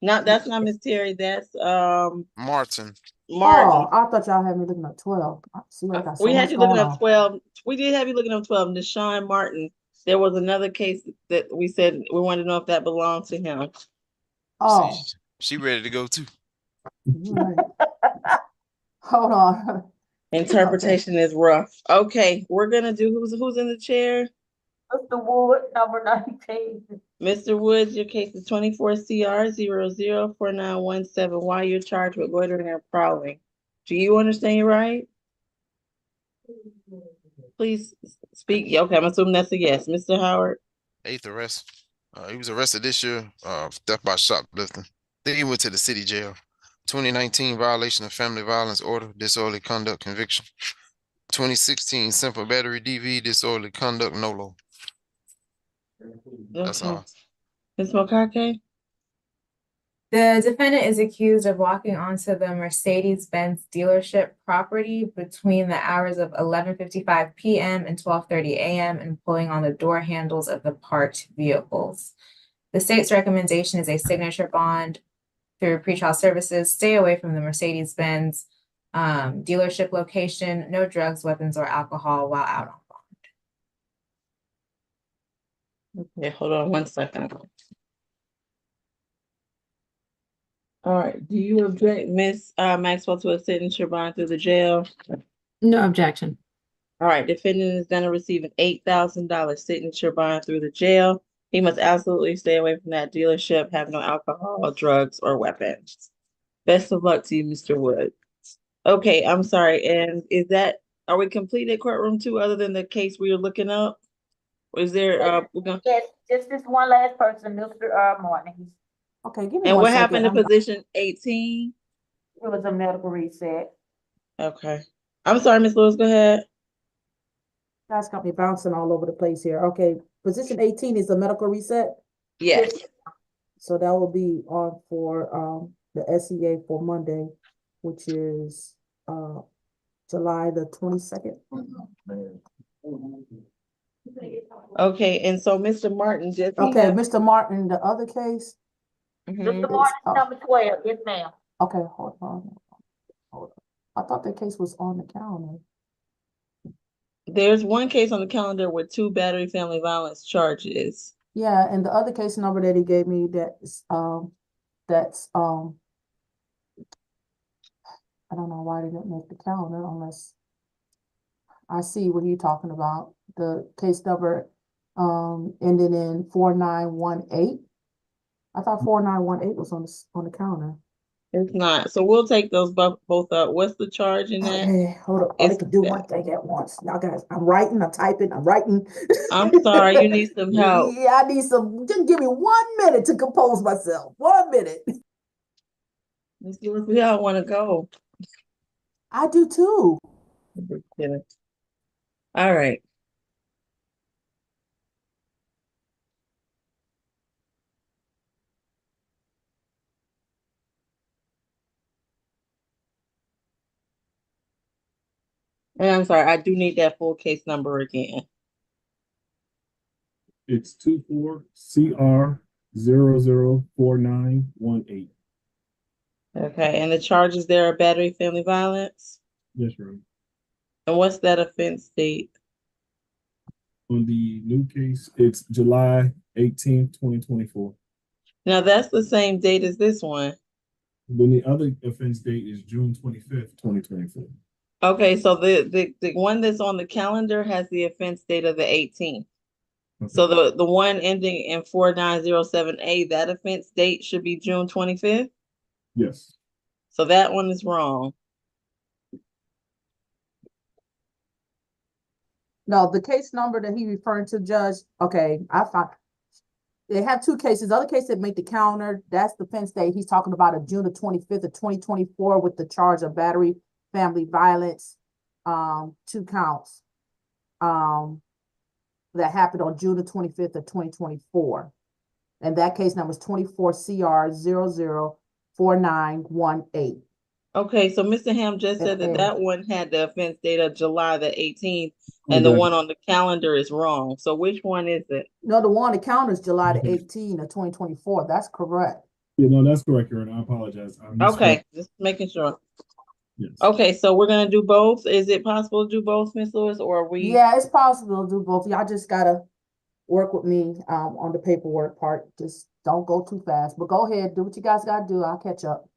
That's not Miss Terry, that's Martin. Oh, I thought y'all had me looking at 12. See, I got so We had much you looking going up on. 12. We did have you looking up 12. Deshaun Martin. There was another case that we said we wanted to know if that belonged to him. Oh, She ready to go too. right. Hold on. Interpretation is rough. Okay, we're gonna do who's in the chair? Mr. Wood, number 19. Mr. Woods, your case is 24 CR 004917. Why you're charged with loitering and prowling? Do you understand your right? Please speak. Okay, I'm assuming that's a yes. Mr. Howard. 8th arrest. He was arrested this year, theft by shoplifting. Then he went to the city jail. 2019 violation of family violence order, disorderly conduct conviction. 2016 simple battery DV, disorderly conduct NOLO. That's all. Ms. Mokake? The defendant is accused of walking onto the Mercedes-Benz dealership property between the hours of 11:55 p.m. and 12:30 a.m. and pulling on the door handles of the parked vehicles. The state's recommendation is a signature bond through pretrial services. Stay away from the Mercedes-Benz dealership location. No drugs, weapons, or alcohol while out on bond. Okay, hold on one second. All right, do you object, Miss Maxwell, to a signature bond through the jail? No objection. All right, defendant is gonna receive an $8,000 signature bond through the jail. He must absolutely stay away from that dealership, have no alcohol, drugs, or weapons. Best of luck to you, Mr. Wood. Okay, I'm sorry, and are we completed courtroom 2 other than the case we are looking up? Or is there, we're gonna, Yes, just this one last person, Mr. Martin. Okay, give me and one what second. happened to position 18? It was a medical reset. Okay, I'm sorry, Ms. Lewis, go ahead. Guys got me bouncing all over the place here. Okay, position 18 is a medical reset. Yes. So that will be on for the SEA for Monday, which is July the 22nd. Okay, and so Mr. Martin just. Okay, Mr. Martin, the other case. Mr. Martin, number 12, yes, ma'am. Okay, hold on. I thought that case was on the calendar. There's one case on the calendar with 2 battery family violence charges. Yeah, and the other case number that he gave me that's I don't know why they didn't make the calendar unless I see what you're talking about. The case number ending in 4918. I thought 4918 was on the calendar. It's not. So we'll take those both up. What's the charge in that? Okay, hold up. They can do one thing at once. Now, guys, I'm writing, I'm typing, I'm writing. I'm sorry, you need some help. Yeah, I need some. Just give me 1 minute to compose myself. 1 minute. Ms. Lewis, we all want to go. I do too. All right. And I'm sorry, I do need that full case number again. It's 24CR004918. Okay, and the charges there are battery family violence? Yes, ma'am. And what's that offense date? On the new case, it's July 18th, 2024. Now that's the same date as this one. Then the other offense date is June 25th, 2024. Okay, so the one that's on the calendar has the offense date of the 18th. Okay. So the one ending in 4907A, that offense date should be June 25th? Yes. So that one is wrong. No, the case number that he referring to, Judge, okay, I found, they have 2 cases. The other case that make the calendar, that's the offense date. He's talking about a June the 25th of 2024 with the charge of battery, family violence, 2 counts. That happened on June the 25th of 2024. And that case number is 24CR004918. Okay, so Mr. Ham just said that one had the offense date of July the 18th, and the one on the calendar is wrong. So which one is it? No, the one on the calendar is July the 18th of 2024. That's correct. Yeah, no, that's correct, Aaron. I apologize. Okay, just making sure. Yes. Okay, so we're gonna do both. Is it possible to do both, Ms. Lewis, or are we? Yeah, it's possible to do both. Y'all just gotta work with me on the paperwork part. Just don't go too fast. But go ahead, do what you guys gotta do. I'll catch up.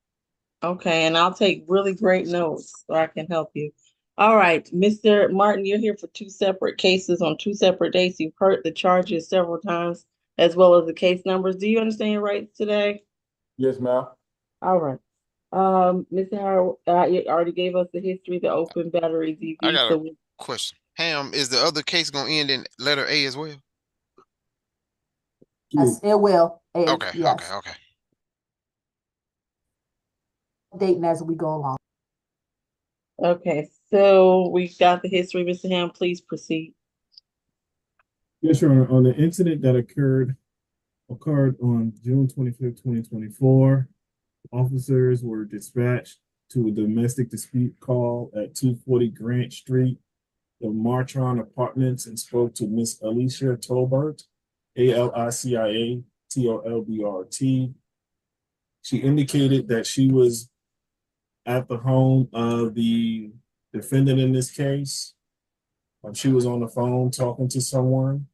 Okay, and I'll take really great notes so I can help you. All right, Mr. Martin, you're here for 2 separate cases on 2 separate dates. You've heard the charges several times, as well as the case numbers. Do you understand your rights today? Yes, ma'am. All right. Mr. Howard, you already gave us the history, the open battery DV. I got a question. Ham, is the other case gonna end in letter A as well? Yes, it will. Okay, yes. okay. Dating as we go along. Okay, so we got the history, Mr. Ham. Please proceed. Yes, Your Honor. On the incident that occurred on June 25th, 2024, officers were dispatched to a domestic dispute call at 240 Grant Street, the Martron Apartments, and spoke to Miss Alicia Tolbert, ALICIA TOLBRT. She indicated that she was at the home of the defendant in this case. She was on the phone talking to someone,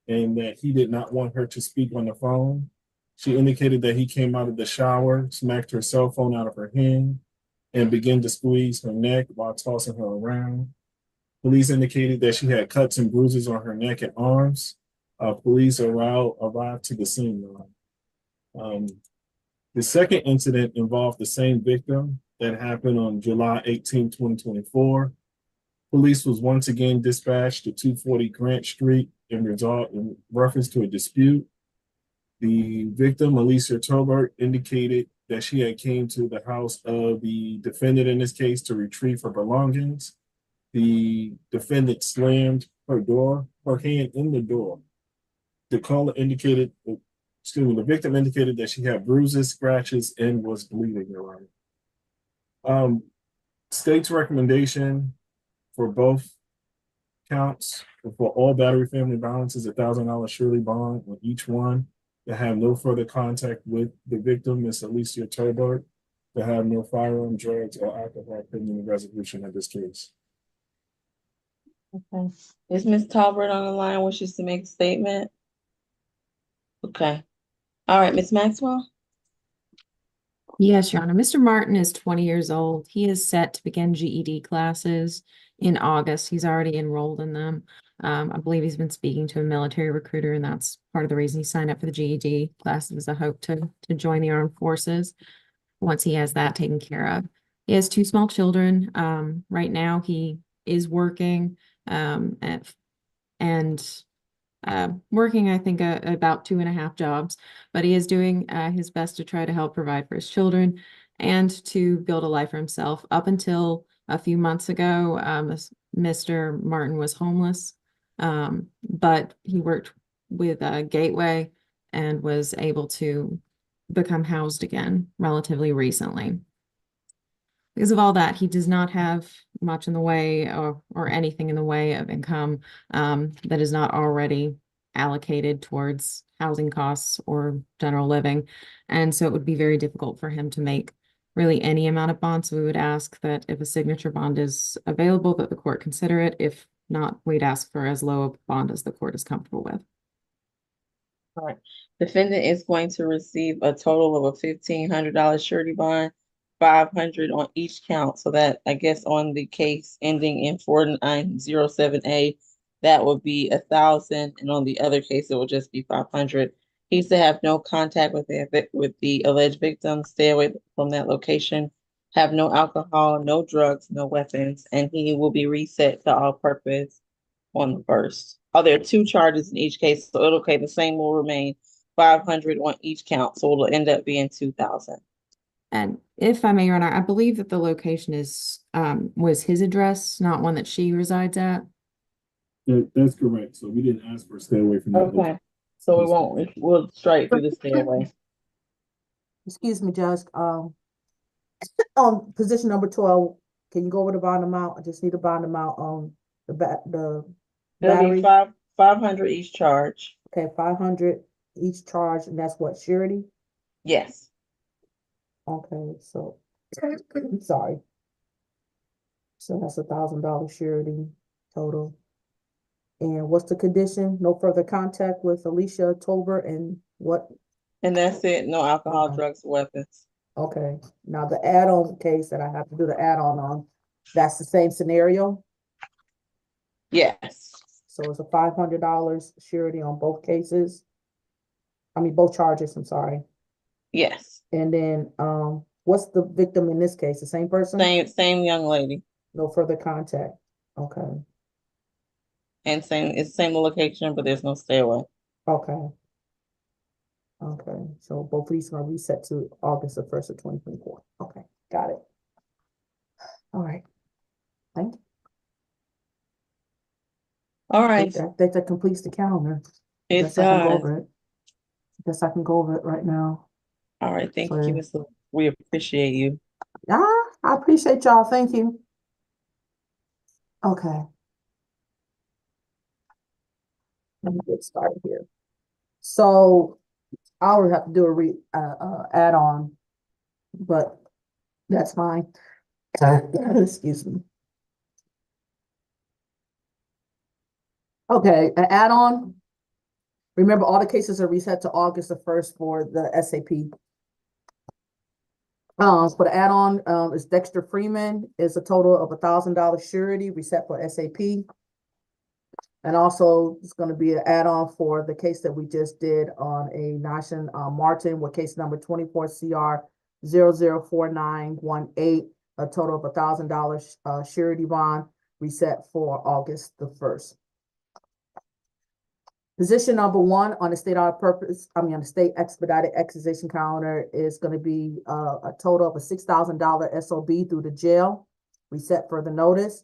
and that he did not want her to speak on the phone. She indicated that he came out of the shower, smacked her cell phone out of her hand, and began to squeeze her neck while tossing her around. Police indicated that she had cuts and bruises on her neck and arms. Police arrived to the scene. The second incident involved the same victim that happened on July 18, 2024. Police was once again dispatched to 240 Grant Street in reference to a dispute. The victim, Alicia Tolbert, indicated that she had came to the house of the defendant in this case to retrieve her belongings. The defendant slammed her hand in the door. The victim indicated that she had bruises, scratches, and was bleeding around. State's recommendation for both counts for all battery family violence is $1,000 surety bond on each one, to have no further contact with the victim, Miss Alicia Tolbert, to have no firearm, drugs, or alcohol pending the resolution of this case. Okay. Is Ms. Talbert on the line, wishes to make a statement? Okay. All right, Ms. Maxwell? Yes, Your Honor. Mr. Martin is 20 years old. He is set to begin GED classes in August. He's already enrolled in them. I believe he's been speaking to a military recruiter, and that's part of the reason he signed up for the GED classes, a hope to join the armed forces once he has that taken care of. He has two small children. Right now he is working working, I think, about 2.5 jobs, but he is doing his best to try to help provide for his children and to build a life for himself. Up until a few months ago, Mr. Martin was homeless, but he worked with Gateway and was able to become housed again relatively recently. Because of all that, he does not have much in the way or anything in the way of income that is not already allocated towards housing costs or general living. And so it would be very difficult for him to make really any amount of bond. So we would ask that if a signature bond is available, that the court consider it. If not, we'd ask for as low a bond as the court is comfortable with. All right. Defendant is going to receive a total of a $1,500 surety bond, $500 on each count. So that, I guess, on the case ending in 4907A, that would be $1,000, and on the other case, it will just be $500. He's to have no contact with the alleged victim, stay away from that location, have no alcohol, no drugs, no weapons, and he will be reset to all purpose on the first. Oh, there are 2 charges in each case, so the same will remain, $500 on each count, so it'll end up being $2,000. And if I may, Your Honor, I believe that the location was his address, not one that she resides at. That's correct. So we didn't ask for a stay away from that. Okay, so we'll strike through the stay away. Excuse me, Judge. On position number 12, can you go over the bond amount? I just need a bond amount on the battery. It'll be 500 each charge. Okay, 500 each charge, and that's what, surety? Yes. Okay, so sorry. So that's $1,000 surety total. And what's the condition? No further contact with Alicia Tolbert and what? And that's it. No alcohol, drugs, weapons. Okay. Now the add-on case that I have to do the add-on on, that's the same scenario? Yes. So it's a $500 surety on both cases? I mean, both charges, I'm sorry. Yes. And then, what's the victim in this case? The same person? Same young lady. No further contact. Okay. And it's the same location, but there's no stay away. Okay. Okay. So both of these are reset to August 1st of 2024. Okay. Got it. All right. Thank you. All right. I think that completes the calendar. It Guess I can go does. over it. Guess I can go over it right now. All right. Thank So, you, Ms. Lewis. We appreciate you. I appreciate y'all. Thank you. Okay. Let me get started here. So I would have to do a add-on, but that's fine. Excuse me. Okay, an add-on. Remember, all the cases are reset to August 1st for the SAP. For the add-on, is Dexter Freeman, is a total of $1,000 surety reset for SAP. And also, it's gonna be an add-on for the case that we just did on a Nation, Martin, with case number 24 CR 004918, a total of $1,000, surety bond reset for August the 1st. Position number 1 on the state on the state expedited accusation calendar is gonna be, a total of a $6,000 SOB through the jail, reset for the notice.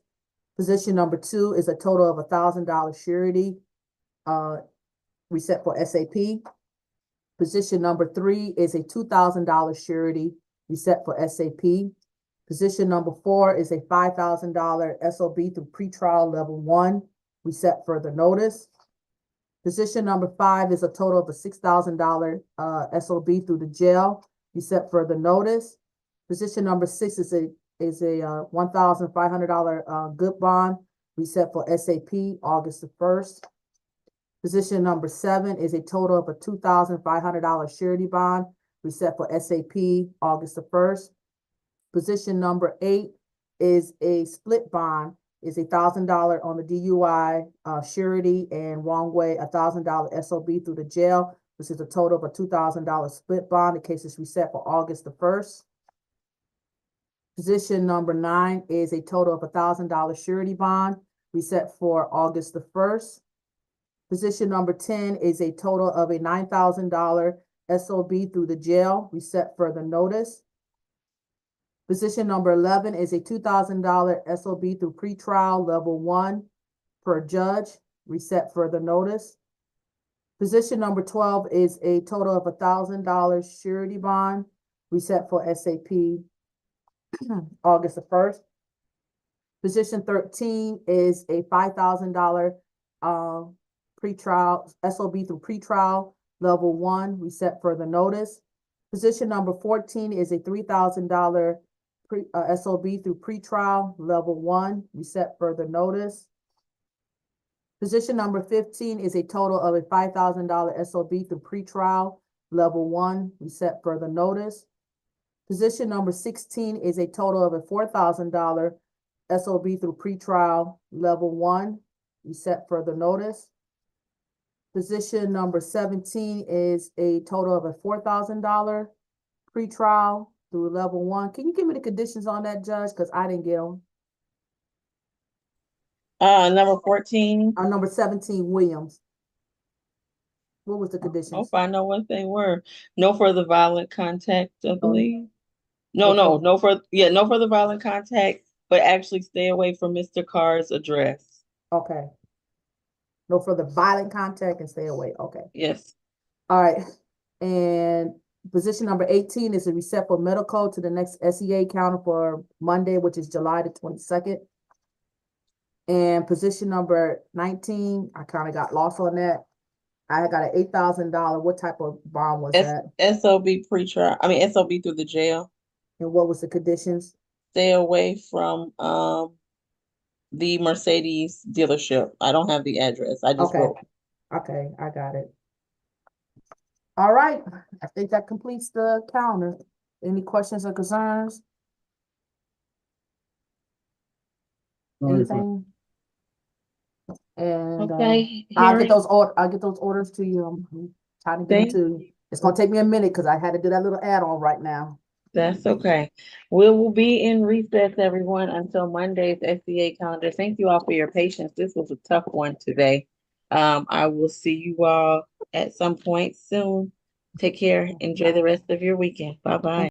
Position number 2 is a total of $1,000 surety, reset for SAP. Position number 3 is a $2,000 surety reset for SAP. Position number 4 is a $5,000 SOB through pretrial level 1, reset for the notice. Position number 5 is a total of a $6,000 SOB through the jail, reset for the notice. Position number 6 is a $1,500 good bond, reset for SAP August the 1st. Position number 7 is a total of a $2,500 surety bond, reset for SAP August the 1st. Position number 8 is a split bond, is $1,000 on the DUI surety and wrong way, $1,000 SOB through the jail. This is a total of a $2,000 split bond. The case is reset for August the 1st. Position number 9 is a total of $1,000 surety bond, reset for August the 1st. Position number 10 is a total of a $9,000 SOB through the jail, reset for the notice. Position number 11 is a $2,000 SOB through pretrial level 1 per judge, reset for the notice. Position number 12 is a total of $1,000 surety bond, reset for SAP August the 1st. Position 13 is a $5,000 pretrial SOB through pretrial level 1, reset for the notice. Position number 14 is a $3,000 SOB through pretrial level 1, reset for the notice. Position number 15 is a total of a $5,000 SOB through pretrial level 1, reset for the notice. Position number 16 is a total of a $4,000 SOB through pretrial level 1, reset for the notice. Position number 17 is a total of a $4,000 pretrial through level 1. Can you give me the conditions on that, Judge? Because I didn't get them. Number 14. Number 17, Williams. What was the I conditions? hope I know what they were. No further violent contact, I believe. No No further violent contact, but actually stay away from Mr. Carr's address. Okay. No further violent contact and stay away. Okay. Yes. All right. And position number 18 is a reset for medical to the next SEA counter for Monday, which is July the 22nd. And position number 19, I kind of got lost on that. I got an $8,000. What type of bond was that? SOB pretrial. I mean SOB through the jail. And what was the conditions? Stay away from the Mercedes dealership. I don't have the address. I just wrote. Okay, I got it. All right. I think that completes the calendar. Any questions or concerns? Anything? And Okay, I'll get those orders to you. I'm trying to get them to you. It's gonna take me a minute because I had to do that little add-on right now. That's okay. We will be in recess, everyone, until Monday's SEA calendar. Thank you all for your patience. This was a tough one today. I will see you all at some point soon. Take care. Enjoy the rest of your weekend. Bye-bye.